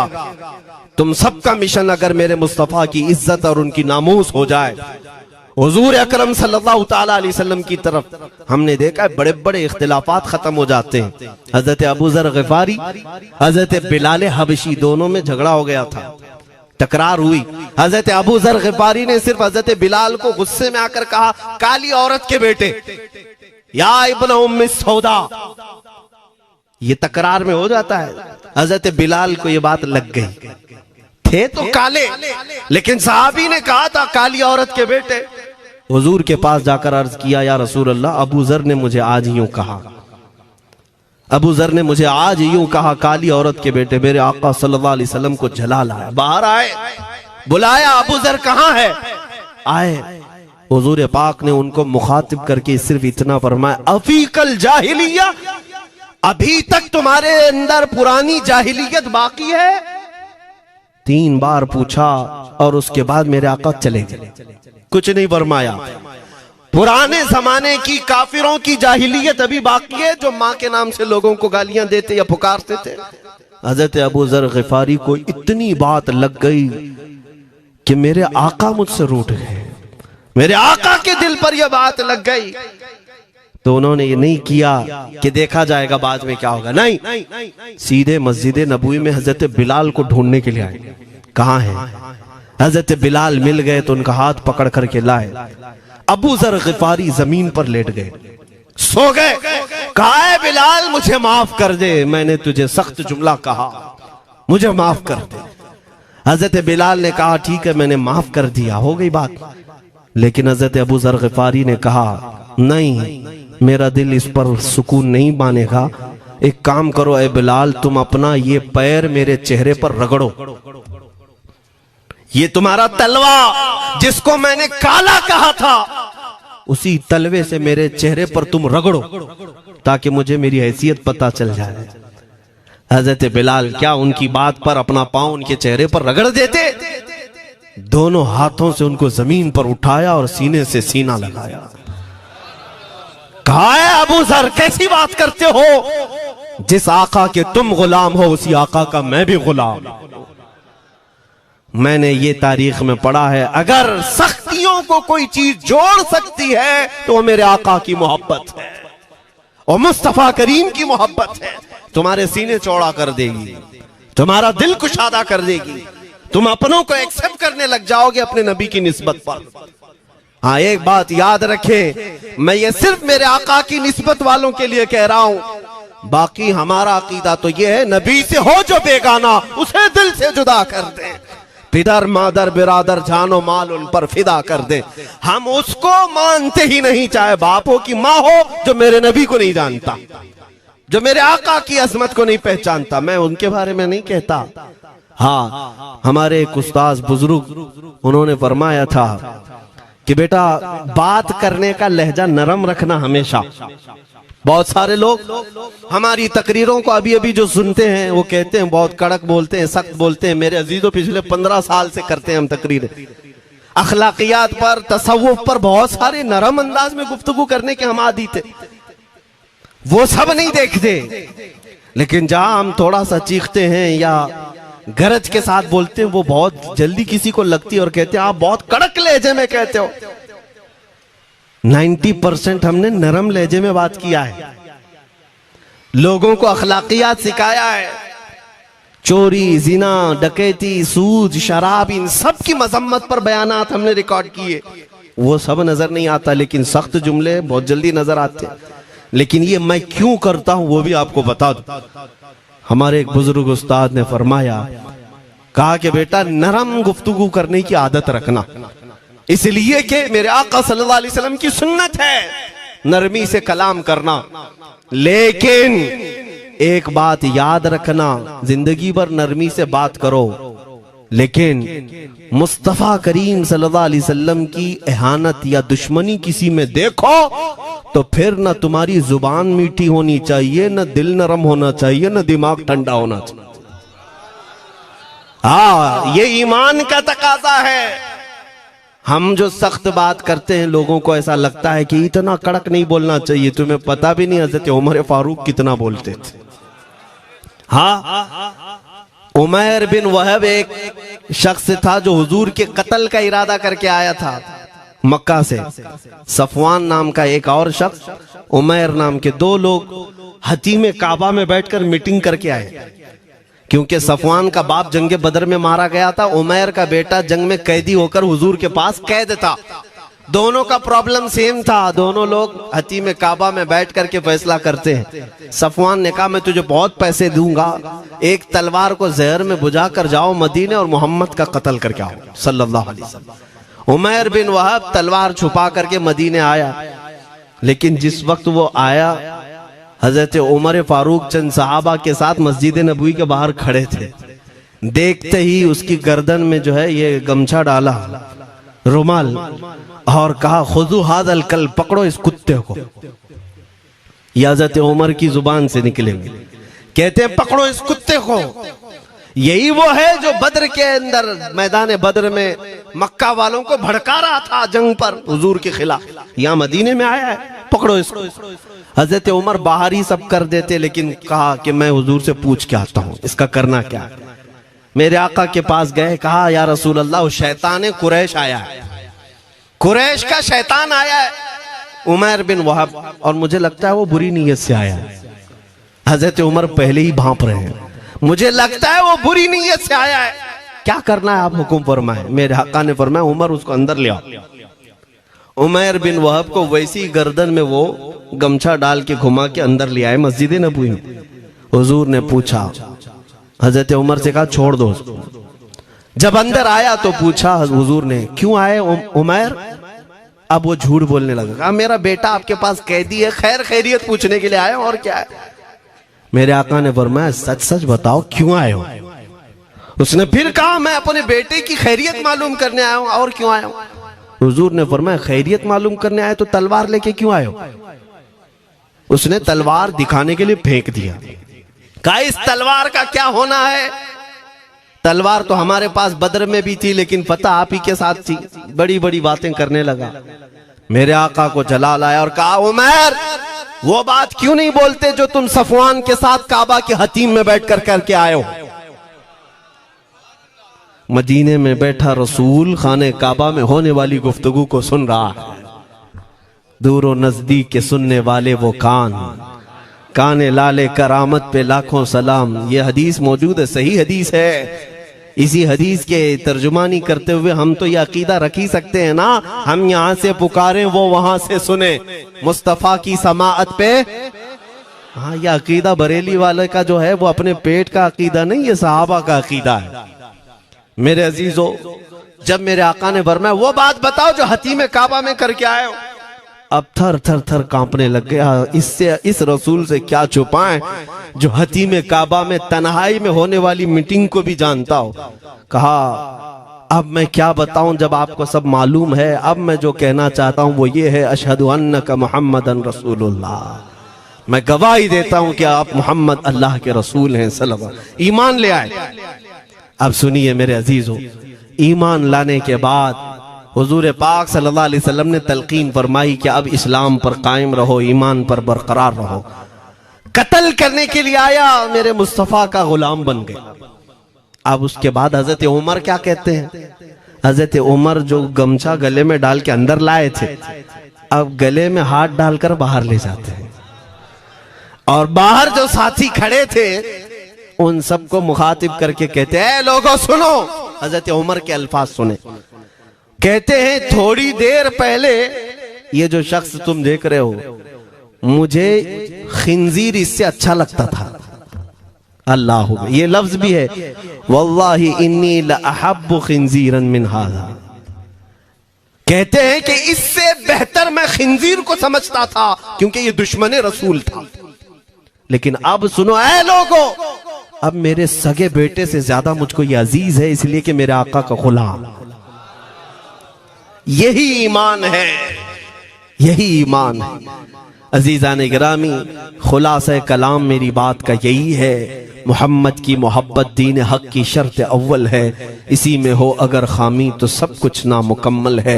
तुम सबका मिशन अगर मेरे मुस्तफा की इज्जत और उनकी नामूस हो जाए, हुजूर अकरम सल्लल्लाहु ताला अलैहि वसल्लम की तरफ हमने देखा है बड़े बड़े इख्तिलाफात खत्म हो जाते हैं। हजरत अबू जर गिफारी, हजरत बिलाल हबशी, दोनों में झगड़ा हो गया था, तकरार हुई। हजरत अबू जर गिफारी ने सिर्फ हजरत बिलाल को गुस्से में आकर कहा, काली औरत के बेटे, या इब्न उम्मी सौदा। ये तकरार में हो जाता है। हजरत बिलाल को ये बात लग गई, थे तो काले, लेकिन साहबी ने कहा था काली औरत के बेटे। हुजूर के पास जाकर अर्ज किया, या रसूल अल्लाह, अबू जर ने मुझे आज यूं कहा, अबू जर ने मुझे आज यूं कहा, काली औरत के बेटे। मेरे आका सल्लल्लाहु अलैहि वसल्लम को जला लाया, बाहर आए, बुलाया, अबू जर कहां है? आए। हुजूर पाक ने उनको मुखातिब करके सिर्फ इतना फरमाया, अफीकल जाहिलिया, अभी तक तुम्हारे अंदर पुरानी जाहिलियत बाकी है? 3 बार पूछा और उसके बाद मेरे आका चले गए, कुछ नहीं फरमाया। पुराने जमाने की काफिरों की जाहिलियत अभी बाकी है, जो माँ के नाम से लोगों को गालियां देते या पुकारते थे। हजरत अबू जर गिफारी को इतनी बात लग गई कि मेरे आका मुझसे रूठ गए, मेरे आका के दिल पर यह बात लग गई। तो उन्होंने ये नहीं किया कि देखा जाएगा बाद में क्या होगा, नहीं, सीधे मस्जिद नबवी में हजरत बिलाल को ढूंढने के लिए आए। कहाँ है? हजरत बिलाल मिल गए तो उनका हाथ पकड़ करके लाए। अबू जर गिफारी जमीन पर लेट गए, सो गए। कहा है बिलाल, मुझे माफ कर दे, मैंने तुझे सख्त जुमला कहा, मुझे माफ कर दे। हजरत बिलाल ने कहा, ठीक है, मैंने माफ कर दिया, हो गई बात। लेकिन हजरत अबू जर गिफारी ने कहा, नहीं, मेरा दिल इस पर सुकून नहीं मानेगा। एक काम करो ए बिलाल, तुम अपना ये पैर मेरे चेहरे पर रगड़ो, ये तुम्हारा तलवा जिसको मैंने काला कहा था, उसी तलवे से मेरे चेहरे पर तुम रगड़ो, ताकि मुझे मेरी हैसियत पता चल जाए। हजरत बिलाल क्या उनकी बात पर अपना पांव उनके चेहरे पर रगड़ देते? दोनों हाथों से उनको जमीन पर उठाया और सीने से सीना लगाया। कहा है अबू जर, कैसी बात करते हो? जिस आका के तुम गुलाम हो, उसी आका का मैं भी गुलाम। मैंने ये तारीख में पढ़ा है, अगर सख्तियों को कोई चीज जोड़ सकती है तो वो मेरे आका की मोहब्बत है और मुस्तफा करीम की मोहब्बत है। तुम्हारे सीने चौड़ा कर देगी, तुम्हारा दिल कुशादा कर देगी, तुम अपनों को एक्सेप्ट करने लग जाओगे अपने नबी की निस्बत पर। हाँ, एक बात याद रखें, मैं ये सिर्फ मेरे आका की निस्बत वालों के लिए कह रहा हूं, बाकी हमारा अकीदा तो ये है, नबी से हो जो बेगाना उसे दिल से जुदा कर दे, पिदर मादर बिरादर जानो माल उन पर फिदा कर दे। हम उसको मानते ही नहीं, चाहे बापों की माँ हो जो मेरे नबी को नहीं जानता, जो मेरे आका की अजमत को नहीं पहचानता, मैं उनके बारे में नहीं कहता। हाँ, हमारे एक उस्ताद बुजुर्ग उन्होंने फरमाया था कि बेटा बात करने का लहजा नरम रखना हमेशा। बहुत सारे लोग हमारी तकरीरों को अभी अभी जो सुनते हैं वो कहते हैं बहुत कड़क बोलते हैं, सख्त बोलते हैं। मेरे अजीजों, पिछले 15 साल से करते हैं हम तकरीरें, अखलाकियात पर, तसव्वुफ पर बहुत सारे नरम अंदाज में गुफ्तगू करने के हम आदी थे। वो सब नहीं देखते, लेकिन जहां हम थोड़ा सा चीखते हैं या गरज के साथ बोलते हैं, वो बहुत जल्दी किसी को लगती है और कहते हैं आप बहुत कड़क लहजे में कहते हो। 90% हमने नरम लहजे में बात किया है, लोगों को अखलाकियात सिखाया है। चोरी, जिना, डकैती, सूद, शराब, इन सब की मजम्मत पर बयानात हमने रिकॉर्ड किए। वो सब नजर नहीं आता, लेकिन सख्त जुमले बहुत जल्दी नजर आते हैं। लेकिन ये मैं क्यों करता हूं वो भी आपको बता दूं। हमारे एक बुजुर्ग उस्ताद ने फरमाया, कहा कि बेटा नरम गुफ्तगू करने की आदत रखना, इसलिए कि मेरे आका सल्लल्लाहु अलैहि वसल्लम की सुन्नत है नरमी से कलाम करना। लेकिन एक बात याद रखना, जिंदगी भर नरमी से बात करो, लेकिन मुस्तफा करीम सल्लल्लाहु अलैहि वसल्लम की एहानत या दुश्मनी किसी में देखो तो फिर न तुम्हारी जुबान मीठी होनी चाहिए, न दिल नरम होना चाहिए, न दिमाग ठंडा होना चाहिए। हाँ, ये ईमान का तकाजा है। हम जो सख्त बात करते हैं, लोगों को ऐसा लगता है कि इतना कड़क नहीं बोलना चाहिए। तुम्हें पता भी नहीं हज़रत उमर फारूक कितना बोलते थे। हाँ, उमैर बिन वहब एक शख्स था जो हुजूर के कत्ल का इरादा करके आया था मक्का से। सफवान नाम का एक और शख्स, उमैर नाम के 2 लोग हतीम काबा में बैठकर मीटिंग करके आए, क्योंकि सफवान का बाप जंग बदर में मारा गया था, उमैर का बेटा जंग में कैदी होकर हुजूर के पास कैद था। दोनों का प्रॉब्लम सेम था। दोनों लोग हतीम काबा में बैठ करके फैसला करते हैं। सफवान ने कहा मैं तुझे बहुत पैसे दूंगा, एक तलवार को जहर में बुझा कर जाओ मदीने और मोहम्मद का कत्ल करके आओ सल्लल्लाहु अलैहि वसल्लम। उमैर बिन वहब तलवार छुपा करके मदीने आया, लेकिन जिस वक्त वो आया, हजरत उमर फारूक चंद सहाबा के साथ मस्जिद नबवी के बाहर खड़े थे। देखते ही उसकी गर्दन में जो है ये गमछा डाला, रुमाल, और कहा खुजू हादल कल, पकड़ो इस कुत्ते को। ये हजरत उमर की जुबान से निकलेंगे, कहते हैं पकड़ो इस कुत्ते को। यही वो है जो बद्र के अंदर, मैदान बद्र में मक्का वालों को भड़का रहा था जंग पर हुजूर के खिलाफ। यहाँ मदीने में आया है, पकड़ो इसको। हजरत उमर बाहर ही सब कर देते, लेकिन कहा कि मैं हुजूर से पूछ के आता हूँ इसका करना क्या है। मेरे आका के पास गए, कहा या रसूल अल्लाह, वो शैतान कुरैश आया है, कुरैश का शैतान आया है उमैर बिन वहब, और मुझे लगता है वो बुरी नीयत से आया है। हजरत उमर पहले ही भांप रहे हैं, मुझे लगता है वो बुरी नीयत से आया है, क्या करना है आप हुक्म फरमाए। मेरे आका ने फरमाया उमर उसको अंदर ले आओ। उमैर बिन वहब को वैसी गर्दन में वो गमछा डाल के घुमा के अंदर ले आए मस्जिद नबवी में। हुजूर ने पूछा, हजरत उमर से कहा छोड़ दो उसको। जब अंदर आया तो पूछा हुजूर ने, क्यों आए उमैर? अब वो झूठ बोलने लगा, कहा मेरा बेटा आपके पास कैदी है, खैर खैरियत पूछने के लिए आया, और क्या है। मेरे आका ने फरमाया सच सच बताओ क्यों आए हो। उसने फिर कहा मैं अपने बेटे की खैरियत मालूम करने आया हूं, और क्यों आया हूं। हुजूर ने फरमाया खैरियत मालूम करने आए तो तलवार लेके क्यों आए हो। उसने तलवार दिखाने के लिए फेंक दिया, कहा इस तलवार का क्या होना है। तलवार तो हमारे पास बद्र में भी थी, लेकिन पता आप ही के साथ थी। बड़ी बड़ी बातें करने लगा। मेरे आका को जलाल आया और कहा उमैर वो बात क्यों नहीं बोलते जो तुम सफवान के साथ काबा के हतीम में बैठकर करके आए हो। मदीने में बैठा रसूल खाने काबा में होने वाली गुफ्तगू को सुन रहा है। दूर और नजदीक के सुनने वाले वो काने लाले करामत पे लाखों सलाम। ये हदीस मौजूद है, सही हदीस है। इसी हदीस के तर्जुमानी करते हुए हम तो ये अकीदा रख ही सकते हैं ना, हम यहाँ से पुकारें वो वहां से सुने, मुस्तफा की समाअत पे। हाँ, ये अकीदा बरेली वाले का जो है वो अपने पेट का अकीदा नहीं, ये सहाबा का अकीदा है। मेरे अजीजों, जब मेरे आका ने फरमाया वो बात बताओ जो हतीम काबा में करके आए हो, अब थर थर थर कांपने लग गया। इससे इस रसूल से क्या छुपाएं जो हतीम काबा में तन्हाई में होने वाली मीटिंग को भी जानता हो। कहा अब मैं क्या बताऊं जब आपको सब मालूम है। अब मैं जो कहना चाहता हूं वो ये है, अशहदु अन्नका मुहम्मदन रसूलुल्लाह, मैं गवाही देता हूं कि आप मोहम्मद अल्लाह के रसूल हैं सल्लल्लाहु अलैहि वसल्लम। ईमान ले आए। अब सुनिए मेरे अजीजों, ईमान लाने के बाद हुजूर पाक सल्लल्लाहु अलैहि वसल्लम ने तलकीन फरमाई कि अब इस्लाम पर कायम रहो, ईमान पर बरकरार रहो। कत्ल करने के लिए आया, मेरे मुस्तफा का गुलाम बन गए। अब उसके बाद हजरत उमर क्या कहते हैं, हजरत उमर जो गमछा गले में डाल के अंदर लाए थे, अब गले में हाथ डालकर बाहर ले जाते हैं। और बाहर जो साथी खड़े थे उन सबको मुखातिब करके कहते हैं, लोगों सुनो। हजरत उमर के अल्फाज सुने, कहते हैं थोड़ी देर पहले ये जो शख्स तुम देख रहे हो, मुझे खिंजीर इससे अच्छा लगता था। अल्लाह, ये लफ्ज भी है, वल्लाही इन्नी लअहब्बु खिंजीरन मिन हाज़ा। कहते हैं कि इससे बेहतर मैं खिंजीर को समझता था क्योंकि ये दुश्मन रसूल था। लेकिन अब सुनो ऐ लोगों, अब मेरे सगे बेटे से ज्यादा मुझको ये अजीज है, इसलिए कि मेरे आका का गुलाम। यही ईमान है, यही ईमान है। अजीजान गिरामी, खुलासा कलाम मेरी बात का यही है, मोहम्मद की मोहब्बत दीन हक की शर्त अव्वल है। इसी में हो अगर खामी तो सब कुछ नामुकम्मल है।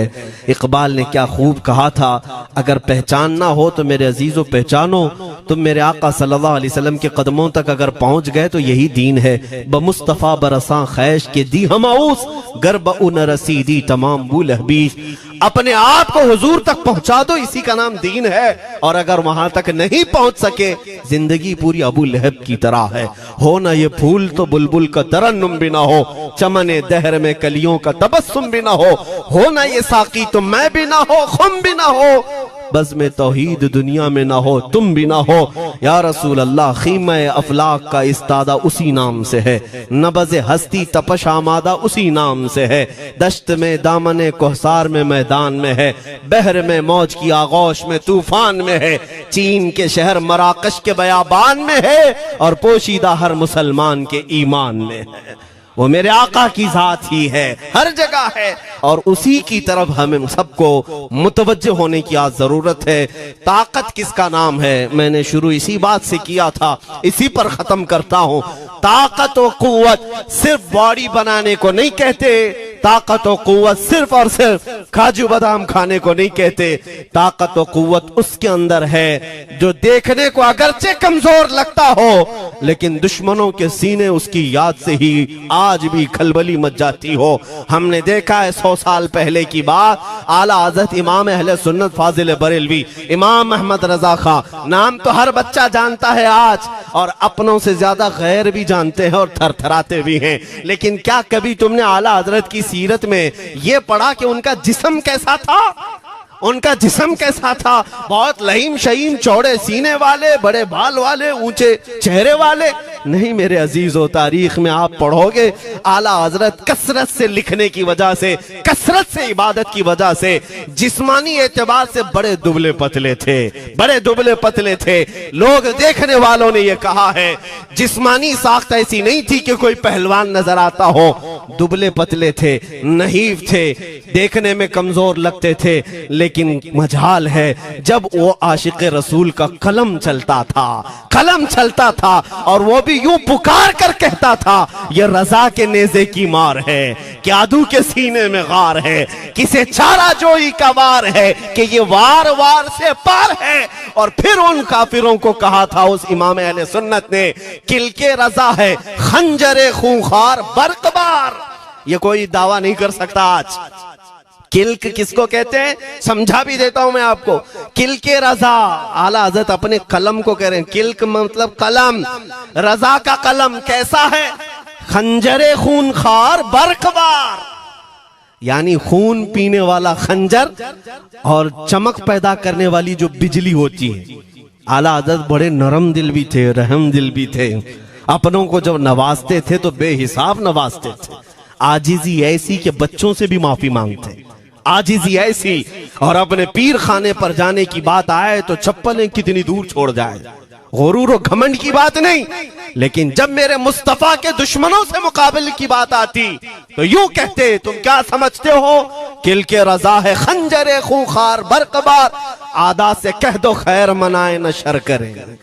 इकबाल ने क्या खूब कहा था, अगर पहचानना हो तो मेरे अजीजों पहचानो, तुम मेरे आका सल्लल्लाहु अलैहि वसल्लम के कदमों तक अगर पहुंच गए तो यही दीन है। बमुस्तफ़ा बरसा खैश के दी हमाउस, गर्ब उन रसीदी तमाम बुल हबीस। अपने आप को हुजूर तक पहुंचा दो, इसी का नाम दीन है। और अगर वहां तक नहीं पहुंच सके, जिंदगी पूरी अबू लहब की तरह है। हो ना ये फूल तो बुलबुल का तरन्नुम भी ना हो, चमने दहर में कलियों का तबस्सुम भी ना हो ना ये साकी तो मैं भी ना हो, खुम भी ना हो, बस में तौहीद दुनिया में ना हो, तुम भी ना हो। या रसूल अल्लाह, खीमा अफलाक का इस्तादा उसी नाम से है, नबज़ हस्ती तपश आमादा उसी नाम से है। दश्त में दामने कोहसार में मैदान में है, बहर में मौज की आगोश में तूफान में है, चीन के शहर मराकश के बयाबान में है, और पोशीदा हर मुसलमान के ईमान में है। वो मेरे आका की जात ही है, हर जगह है, और उसी की तरफ हमें सबको मुतवज्जे होने की आज जरूरत है। ताकत किसका नाम है, मैंने शुरू इसी बात से किया था, इसी पर खत्म करता हूं। ताकत और कुव्वत सिर्फ बॉडी बनाने को नहीं कहते, ताकत और कुव्वत सिर्फ और सिर्फ काजू बादाम खाने को नहीं कहते। ताकत और कुव्वत उसके अंदर है जो देखने को अगरचे कमजोर लगता हो, लेकिन दुश्मनों के सीने उसकी याद से ही आज भी खलबली मच जाती हो। हमने देखा है 100 साल पहले की बात, आला हज़रत इमाम अहले सुन्नत फाजिल बरेलवी इमाम अहमद रजा खां, नाम तो हर बच्चा जानता है आज, और अपनों से ज्यादा गैर भी जानते हैं और थरथराते भी हैं। लेकिन क्या कभी तुमने आला हजरत की सीरत में ये पढ़ा कि उनका जिस्म कैसा था? उनका जिस्म कैसा था? बहुत लहीम शहीम, चौड़े सीने वाले, बड़े बाल वाले, ऊंचे चेहरे वाले? नहीं मेरे अजीजों, तारीख में आप पढ़ोगे आला हजरत कसरत से लिखने की वजह से, कसरत से इबादत की वजह से, जिस्मानी एतबार से बड़े दुबले पतले थे, बड़े दुबले पतले थे। लोग देखने वालों ने यह कहा है, जिस्मानी साख्त ऐसी नहीं थी कि कोई पहलवान नजर आता हो, दुबले पतले थे, नहीफ थे, देखने में कमजोर लगते थे। लेकिन मजाल है, जब वो आशिक रसूल का कलम चलता था, कलम चलता था, और वो भी यूं पुकार कर कहता था, ये रजा के नेज़े की मार है, क्यादू के सीने में गार है, किसे चारा जोई का वार है, कि ये वार वार से पार है। और फिर उन काफिरों को कहा था उस इमाम अहले सुन्नत ने, किल के रजा है खंजरे खूंखार बरकबार। ये कोई दावा नहीं कर सकता आज। किल्क किसको कहते हैं समझा भी देता हूं मैं आपको। किल के रजा, आला हज़रत अपने कलम को कह रहे हैं, किल्क मतलब कलम, रजा का कलम कैसा है? खंजरे खून खार बरकबार, यानी खून पीने वाला खंजर और चमक पैदा करने वाली जो बिजली होती है। आला हज़रत बड़े नरम दिल भी थे, रहम दिल भी थे। अपनों को जब नवाजते थे तो बेहिसाब नवाजते थे। आजिजी ऐसी कि बच्चों से भी माफी मांगते, आजिजी ऐसी। और अपने पीर खाने पर जाने की बात आए तो चप्पलें कितनी दूर छोड़ जाए। गुरूर और घमंड की बात नहीं, लेकिन जब मेरे मुस्तफा के दुश्मनों से मुकाबले की बात आती तो यूं कहते, तुम क्या समझते हो किल के रजा है खंजरे खूंखार बरकबार, आदा से कह दो खैर मनाए न शर करे।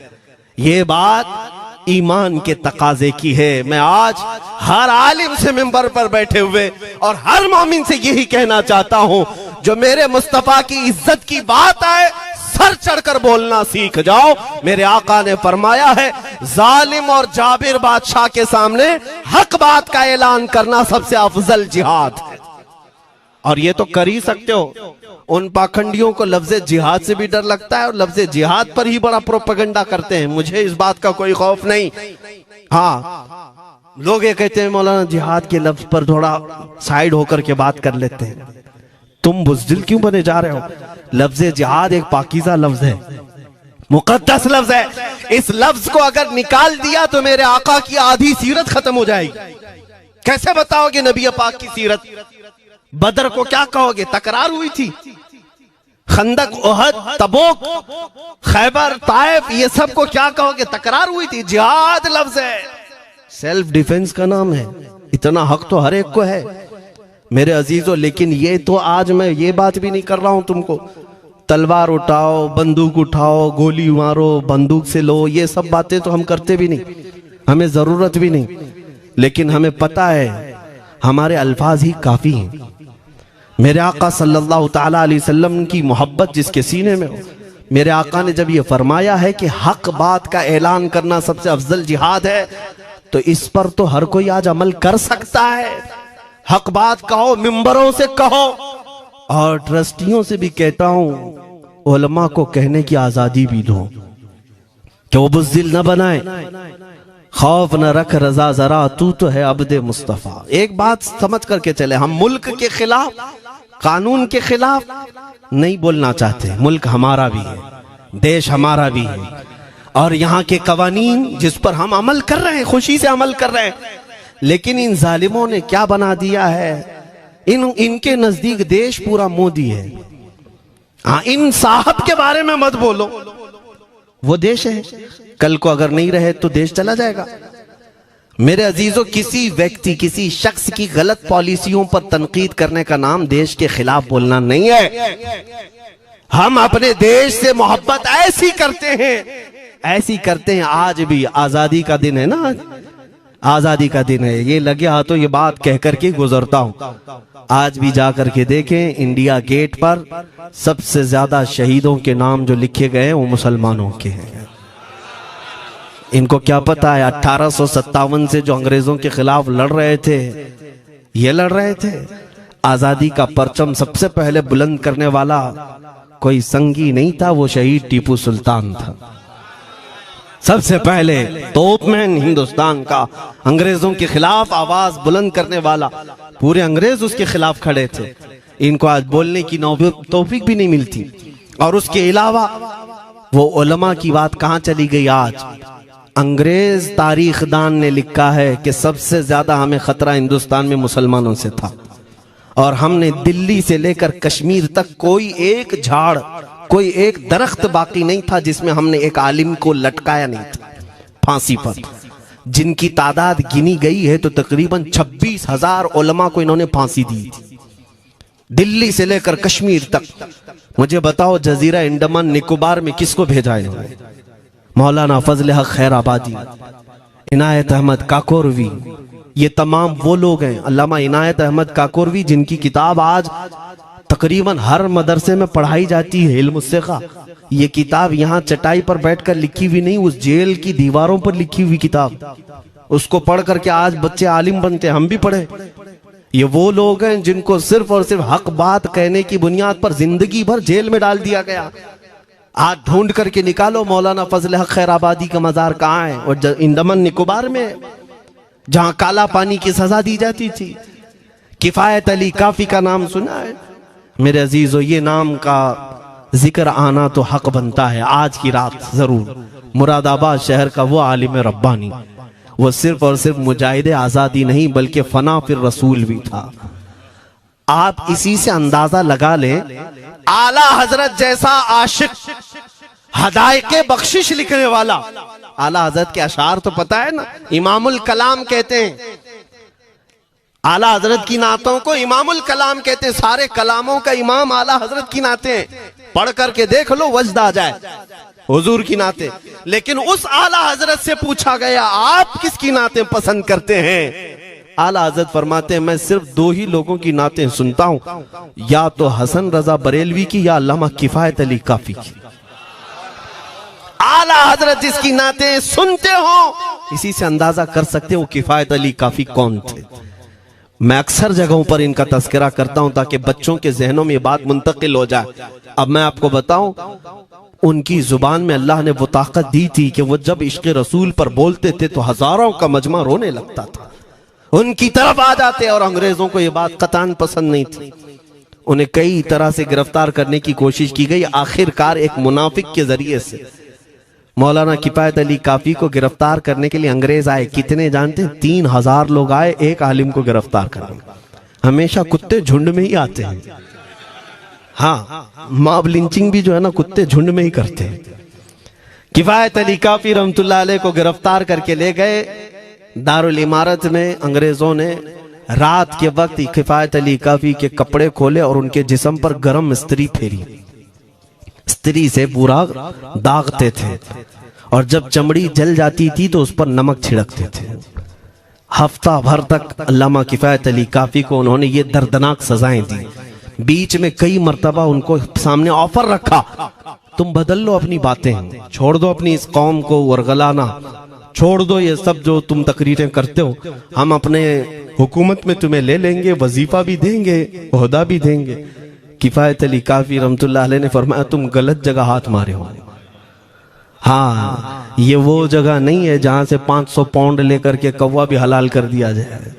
ये बात ईमान के तकाजे की है। मैं आज हर आलिम से मिंबर पर बैठे हुए और हर मोमिन से यही कहना चाहता हूं, जो मेरे मुस्तफा की इज्जत की बात आए सर चढ़कर बोलना सीख जाओ। मेरे आका ने फरमाया है, जालिम और जाबिर बादशाह के सामने हक बात का ऐलान करना सबसे अफजल जिहाद है। और ये तो कर ही सकते हो। उन पाखंडियों को लफ्ज़े जिहाद से भी डर लगता है और लफ्ज़े जिहाद पर ही बड़ा प्रोपेगेंडा करते हैं। मुझे इस बात का कोई खौफ नहीं। हाँ, लोग ये कहते हैं मौलाना जिहाद के लफ्ज पर थोड़ा साइड होकर के बात कर लेते हैं। तुम बुज़दिल क्यों बने जा रहे हो? लफ्ज़े जिहाद एक पाकीज़ा लफ्ज है, मुकद्दस लफ्ज है। इस लफ्ज को अगर निकाल दिया तो मेरे आका की आधी सीरत खत्म हो जाएगी। कैसे बताओगे नबी पाक की सीरत? बदर को क्या कहोगे? तकरार हुई थी। खंदक, ओहद, तबूक, खैबर, ताइफ, ये सब को क्या कहोगे? तकरार हुई थी। जिहाद लफ्ज है, सेल्फ डिफेंस का नाम है। इतना हक तो हर एक को है मेरे अजीजों। लेकिन ये तो आज मैं ये बात भी नहीं कर रहा हूं तुमको तलवार उठाओ, बंदूक उठाओ, गोली मारो, बंदूक से लो, ये सब बातें तो हम करते भी नहीं, हमें जरूरत भी नहीं। लेकिन हमें पता है हमारे अल्फाज ही काफी हैं। मेरे आका सल्लल्लाहु ताला अलैहि वसल्लम की मोहब्बत जिसके सीने में हो, मेरे आका ने जब ये फरमाया है कि हक बात का ऐलान करना सबसे अफजल जिहाद है, तो इस पर तो हर कोई आज अमल कर सकता है। हक बात कहो, मिंबरों से कहो, और ट्रस्टियों से भी कहता हूं उलमा को कहने की आजादी भी दो कि वो बुज़दिल न बनाए, खौफ न रख रजा जरा, तू तो है अब्दे मुस्तफा। एक बात समझ करके चले, हम मुल्क के खिलाफ, कानून के खिलाफ नहीं बोलना चाहते। मुल्क हमारा भी है, देश हमारा भी है, और यहाँ के कवानीन जिस पर हम अमल कर रहे हैं, खुशी से अमल कर रहे हैं। लेकिन इन जालिमों ने क्या बना दिया है, इनके नजदीक देश पूरा मोदी है। हाँ, इन साहब के बारे में मत बोलो, वो देश है। कल को अगर नहीं रहे तो देश चला जाएगा। मेरे अजीजों, किसी व्यक्ति, किसी शख्स की गलत पॉलिसियों पर तनकीद करने का नाम देश के खिलाफ बोलना नहीं है। हम अपने देश से मोहब्बत ऐसी करते हैं, ऐसी करते हैं। आज भी आजादी का दिन है ना, आजादी का दिन है। ये लगे हाथों ये बात कह करके गुजरता हूं। आज भी जाकर के देखें, इंडिया गेट पर सबसे ज्यादा शहीदों के नाम जो लिखे गए हैं वो मुसलमानों के हैं। इनको क्या पता है 1857 से जो अंग्रेजों के खिलाफ लड़ रहे थे, ये लड़ रहे थे। आजादी का परचम सबसे पहले बुलंद करने वाला कोई संगी नहीं था, वो शहीद टीपू सुल्तान था। सबसे पहले तोपमैन हिंदुस्तान का, अंग्रेजों के खिलाफ आवाज बुलंद करने वाला। पूरे अंग्रेज उसके खिलाफ खड़े थे। इनको आज बोलने की तौफीक भी नहीं मिलती। और उसके अलावा वो उलमा की बात कहां चली गई आज? अंग्रेज तारीखदान ने लिखा है कि सबसे ज्यादा हमें खतरा हिंदुस्तान में मुसलमानों से था, और हमने दिल्ली से लेकर कश्मीर तक कोई एक झाड़, कोई एक दरख्त बाकी नहीं था जिसमें हमने एक आलिम को लटकाया नहीं था फांसी पर। जिनकी तादाद गिनी गई है तो तकरीबन 26,000 उलमा को इन्होंने फांसी दी थी, दिल्ली से लेकर कश्मीर तक। मुझे बताओ, जजीरा अंडमान निकोबार में किसको भेजा इन्होंने? मौलाना फजल हक खैराबादी, इनायत अहमद काकोरवी, ये तमाम वो लोग हैं। अल्लामा इनायत अहमद काकोरवी, जिनकी किताब आज तकरीबन हर मदरसे में पढ़ाई जाती है, इल्म उस्सिक़ा। ये किताब यहाँ चटाई पर बैठकर लिखी हुई नहीं, उस जेल की दीवारों पर लिखी हुई किताब। उसको पढ़ करके आज बच्चे आलिम बनते, हम भी पढ़े। ये वो लोग हैं जिनको सिर्फ और सिर्फ हक बात कहने की बुनियाद पर जिंदगी भर जेल में डाल दिया गया। आज ढूंढ करके निकालो मौलाना फजल हक खैराबादी का मजार कहाँ है, और अंडमान निकोबार में। जहां काला पानी की सजा दी जाती थी। किफायत अली काफी का नाम सुना है मेरे अजीजों? ये नाम का जिक्र आना तो हक बनता है आज की रात जरूर। मुरादाबाद शहर का वो आलिम रब्बानी, वो सिर्फ और सिर्फ मुजाहिद आजादी नहीं बल्कि फना फिर रसूल भी था। आप इसी से अंदाजा लगा ले, आला हजरत जैसा आशिक, हदायके बख्शिश लिखने वाला। आला हजरत के अशार तो पता है ना, इमामुल कलाम कहते हैं। आला हजरत की नातों को इमामुल कलाम कहते हैं। सारे कलामों का इमाम आला हजरत की नाते हैं। पढ़ करके देख लो, वजद आ जाए हुजूर की नाते। लेकिन उस आला हजरत से पूछा गया, आप किसकी नाते पसंद करते हैं? आला हजरत फरमाते हैं, मैं सिर्फ दो ही लोगों की नाते सुनता हूं, या तो हसन रजा बरेलवी की या अल्लामा किफायत अली काफी की। आला हजरत जिसकी नाते सुनते हो, इसी से अंदाजा कर सकते हो किफायत अली काफी कौन थे। मैं अक्सर जगहों पर इनका तस्करा करता हूं ताकि बच्चों के जहनों में ये बात मुंतकिल हो जाए। अब मैं आपको बताऊं, उनकी जुबान में अल्लाह ने वो ताकत दी थी कि वो जब इश्क रसूल पर बोलते थे तो हजारों का मजमा रोने लगता था, उनकी तरफ आ जाते। और अंग्रेजों को ये बात कतान पसंद नहीं थी। उन्हें कई तरह से गिरफ्तार करने की कोशिश की गई। आखिरकार एक मुनाफिक के जरिए से मौलाना किफायत अली काफी को गिरफ्तार करने के लिए अंग्रेज आए। कितने जानते हैं? 3000 लोग आए एक आलिम को गिरफ्तार करने। हमेशा कुत्ते झुंड में ही आते हैं। हाँ, मॉब लिंचिंग भी जो है ना, कुत्ते झुंड में ही करते हैं। किफायत अली काफी रहमतुल्लाह अलैह को गिरफ्तार करके ले गए दारुल इमारत में। अंग्रेजों ने रात के वक्त किफायत अली काफी के कपड़े खोले और उनके जिस्म पर गर्म स्त्री फेरी। स्त्री से पूरा दागते थे और जब चमड़ी जल जाती थी तो उस पर नमक छिड़कते थे। हफ्ता भर तक अल्लामा किफायत अली काफी को उन्होंने ये दर्दनाक सजाएं दी। बीच में कई मर्तबा उनको सामने ऑफर रखा, तुम बदल लो अपनी बातें, छोड़ दो अपनी इस कौम को वरगलाना, छोड़ दो ये सब जो तुम तकरीरें करते हो, हम अपने हुकूमत में तुम्हें ले लेंगे, वजीफा भी देंगे, ओहदा भी देंगे। किफायत अली काफी रहमतुल्लाह अलैह ने फरमाया, तुम गलत जगह हाथ मारे हो। हाँ, ये वो जगह नहीं है जहां से 500 पाउंड लेकर के कौवा भी हलाल कर दिया जाए,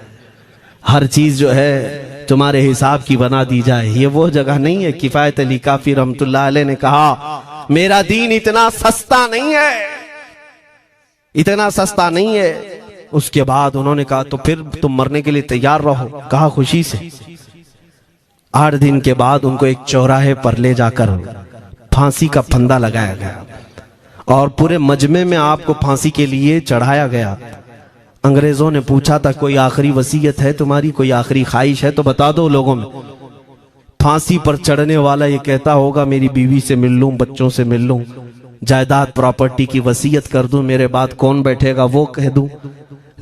हर चीज जो है तुम्हारे हिसाब की बना दी जाए, ये वो जगह नहीं है। किफायत अली काफी रहमतुल्लाह अलैह ने कहा, मेरा दीन इतना सस्ता नहीं है, इतना सस्ता नहीं है। उसके बाद उन्होंने कहा, तो फिर तुम मरने के लिए तैयार रहो। कहा, खुशी से। 8 दिन के बाद उनको एक चौराहे पर ले जाकर फांसी का फंदा लगाया गया और पूरे मजमे में आपको फांसी के लिए चढ़ाया गया। अंग्रेजों ने पूछा था, कोई आखिरी वसीयत है तुम्हारी, कोई आखिरी ख्वाहिश है तो बता दो लोगों में। फांसी पर चढ़ने वाला ये कहता होगा, मेरी बीवी से मिल लूं, बच्चों से मिल लूं, जायदाद प्रॉपर्टी की वसीयत कर दूं, मेरे बाद कौन बैठेगा वो कह दूं।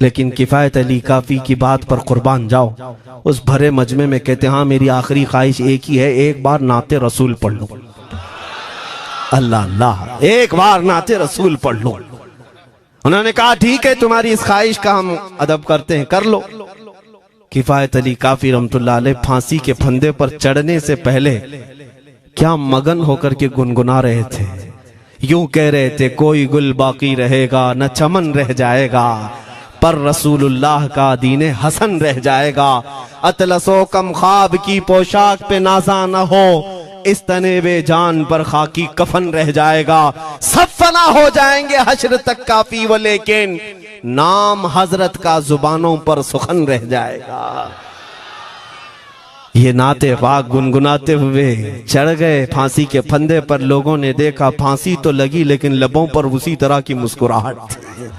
लेकिन किफायत अली काफी की बात पर कुर्बान जाओ। उस भरे मजमे में कहते, हाँ मेरी आखिरी ख्वाहिश एक ही है, एक बार नाते रसूल पढ़ लो। अल्लाह अल्लाह, एक बार नाते रसूल पढ़ लो। उन्होंने कहा, ठीक है, तुम्हारी इस ख्वाहिश का हम अदब करते हैं, कर लो। किफायत अली काफी रहमतुल्लाह अलैह फांसी के फंदे पर चढ़ने से पहले क्या मगन होकर के गुनगुना रहे थे, यूं कह रहे थे, कोई गुल बाकी रहेगा न चमन रह जाएगा, पर रसूलुल्लाह का दीने हसन रह जाएगा। अतलसो कम ख्वाब की पोशाक पे नाजा न हो, इस तने बे जान पर खाकी कफन रह जाएगा। सब फना हो जाएंगे हश्र तक काफी, वो लेकिन नाम हजरत का जुबानों पर सुखन रह जाएगा। ये नाते पाक गुनगुनाते हुए चढ़ गए फांसी के फंदे पर। लोगों ने देखा फांसी तो लगी लेकिन लबों पर उसी तरह की मुस्कुराहट थी।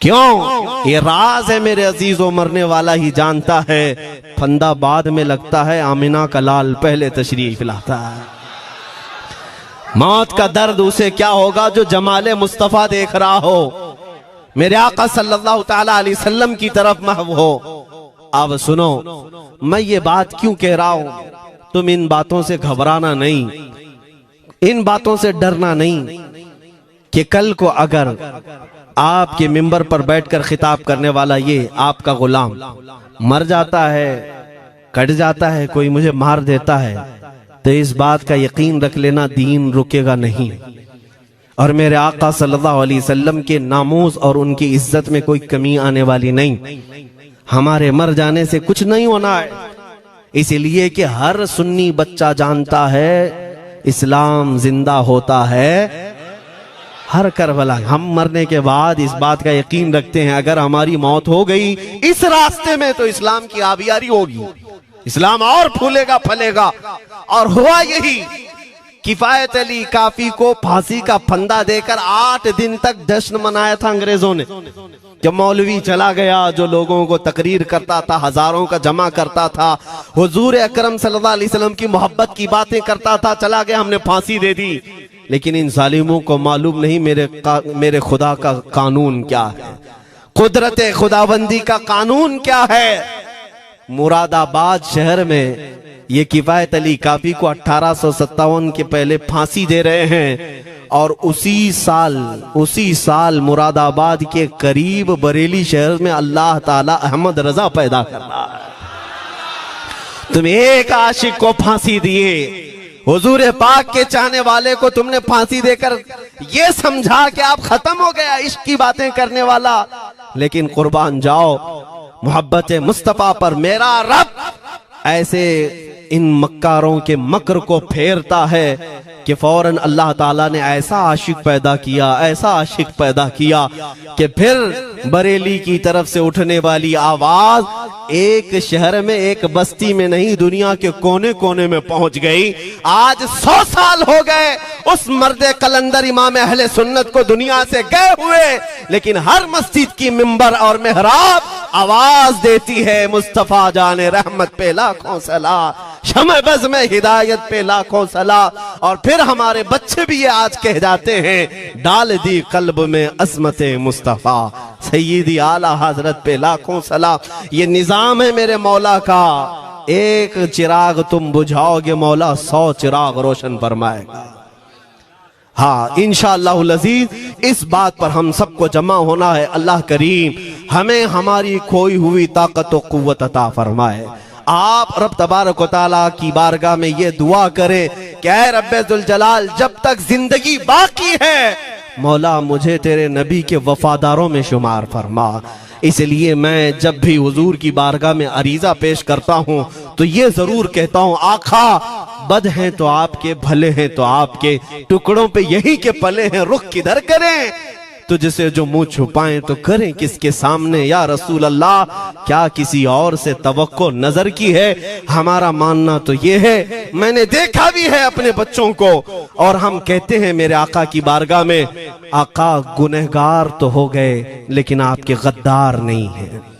क्यों? ये राज है मेरे अजीजों, मरने वाला ही जानता है। फंदा बाद में लगता है, आमिना का लाल पहले तशरीफ लाता है। मौत का दर्द उसे क्या होगा जो जमाले मुस्तफा देख रहा हो, मेरे आका सल्लल्लाहु ताला अलैहि वसल्लम की तरफ महव हो। अब सुनो, मैं ये बात क्यों कह रहा हूं, तुम इन बातों से घबराना नहीं, इन बातों से डरना नहीं कि कल को अगर आपके मिंबर पर बैठकर खिताब करने वाला ये आपका गुलाम मर जाता है, कट जाता है, कोई मुझे मार देता है, तो इस बात का यकीन रख लेना, दीन रुकेगा नहीं। और मेरे आका सल्लल्लाहु अलैहि वसल्लम के नामूस और उनकी इज्जत में कोई कमी आने वाली नहीं। हमारे मर जाने से कुछ नहीं होना है, इसलिए कि हर सुन्नी बच्चा जानता है इस्लाम जिंदा होता है हर करबला। हम मरने के बाद इस बात का यकीन रखते हैं, अगर हमारी मौत हो गई इस रास्ते में तो इस्लाम की आबियारी होगी, इस्लाम और फूलेगा फलेगा। और हुआ यही, किफायत अली काफी को फांसी का फंदा देकर 8 दिन तक जश्न मनाया था अंग्रेजों ने। जब मौलवी चला गया जो लोगों को तकरीर करता था, हजारों का जमा करता था, हुजूर अकरम सल्लल्लाहु अलैहि वसल्लम की मोहब्बत की बातें करता था, चला गया, हमने फांसी दे दी। लेकिन इन जालिमों को मालूम नहीं मेरे खुदा का कानून क्या है, कुदरत खुदाबंदी का कानून क्या है। मुरादाबाद शहर में ये किफायत अली काफी को 1857 के पहले फांसी दे रहे हैं, और उसी साल मुरादाबाद के करीब बरेली शहर में अल्लाह ताला अहमद रजा पैदा कर रहा है। तुम एक आशिक को फांसी दिए, हुजूर पाक के चाहने वाले को तुमने फांसी देकर ये समझा कि आप खत्म हो गया इश्क की बातें करने वाला। लेकिन कुर्बान जाओ मोहब्बत मुस्तफा पर, मेरा रब ऐसे इन मक्कारों के मकर को फेरता है कि फौरन अल्लाह ताला ने ऐसा आशिक पैदा किया कि फिर बरेली की तरफ से उठने वाली आवाज एक शहर में, एक बस्ती में नहीं, दुनिया के कोने कोने में पहुंच गई। आज 100 साल हो गए उस मर्दे कलंदर इमाम अहले सुन्नत को दुनिया से गए हुए, लेकिन हर मस्जिद की मिंबर और मेहराब आवाज देती है मुस्तफा जाने रहमत पे लाखों सला, शमे बज़ में हिदायत पे लाखों सला। और फिर हमारे बच्चे भी ये आज कह जाते हैं, डाल दी कल्ब में अज़मत मुस्तफा, सैयदी आला हजरत पे लाखों सला। ये निजाम है मेरे मौला का, एक चिराग तुम बुझाओगे मौला 100 चिराग रोशन फरमाएगा। हाँ इंशाअल्लाह अज़ीज, इस बात पर हम सबको जमा होना है। अल्लाह करीम हमें हमारी खोई हुई ताकत व कुव्वत अता फरमाए। आप रब तबारक व तआला की बारगाह में ये दुआ करें कि ऐ रब्बे जुल जलाल, जब तक जिंदगी बाकी है मौला मुझे तेरे नबी के वफादारों में शुमार फरमा। इसलिए मैं जब भी हुजूर की बारगाह में अरीजा पेश करता हूँ तो ये जरूर कहता हूँ, आका बद हैं तो आपके, भले हैं तो आपके, टुकड़ों पे यही के पले हैं, रुख किधर करें, तुझसे जो मुंह छुपाएं तो करें किसके सामने। या रसूल अल्लाह, क्या किसी और से तवक्को नजर की है? हमारा मानना तो ये है, मैंने देखा भी है अपने बच्चों को, और हम कहते हैं मेरे आका की बारगाह में, आका गुनहगार तो हो गए लेकिन आपके गद्दार नहीं है,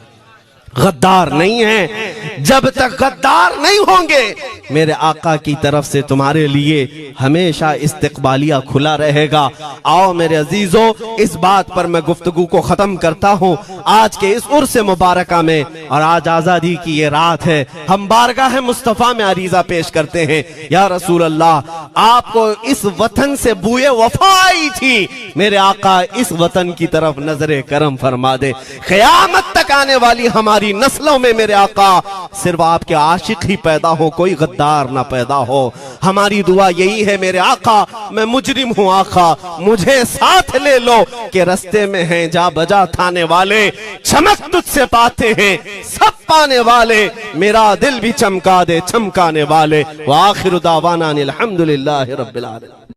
गद्दार नहीं है। जब तक गद्दार नहीं होंगे मेरे आका की तरफ से तुम्हारे लिए हमेशा इस्तकबालिया खुला रहेगा। आओ मेरे अजीजों, इस बात पर मैं गुफ्तगू को खत्म करता हूँ। आज के इस उर्स मुबारका में, और आज आजादी की ये रात है, हम बारगाह मुस्तफा में अरीजा पेश करते हैं, या रसूल अल्लाह, आपको इस वतन से बूए वफा आई थी, मेरे आका इस वतन की तरफ नजरे करम फरमा दे। क़यामत तक आने वाली हमारी नस्लों में मेरे आका सिर्फ आपके आशिक ही पैदा हो, कोई गद्दार ना पैदा हो। हमारी दुआ यही है मेरे आका, मैं मुजरिम हूँ आका, मुझे साथ ले लो कि रस्ते में हैं जा बजा थाने वाले, चमक तुझसे पाते हैं सब पाने वाले, मेरा दिल भी चमका दे चमकाने वाले। व आखिर दावाना अनिल हम्दुलिल्लाहि रब्बिल आलमीन।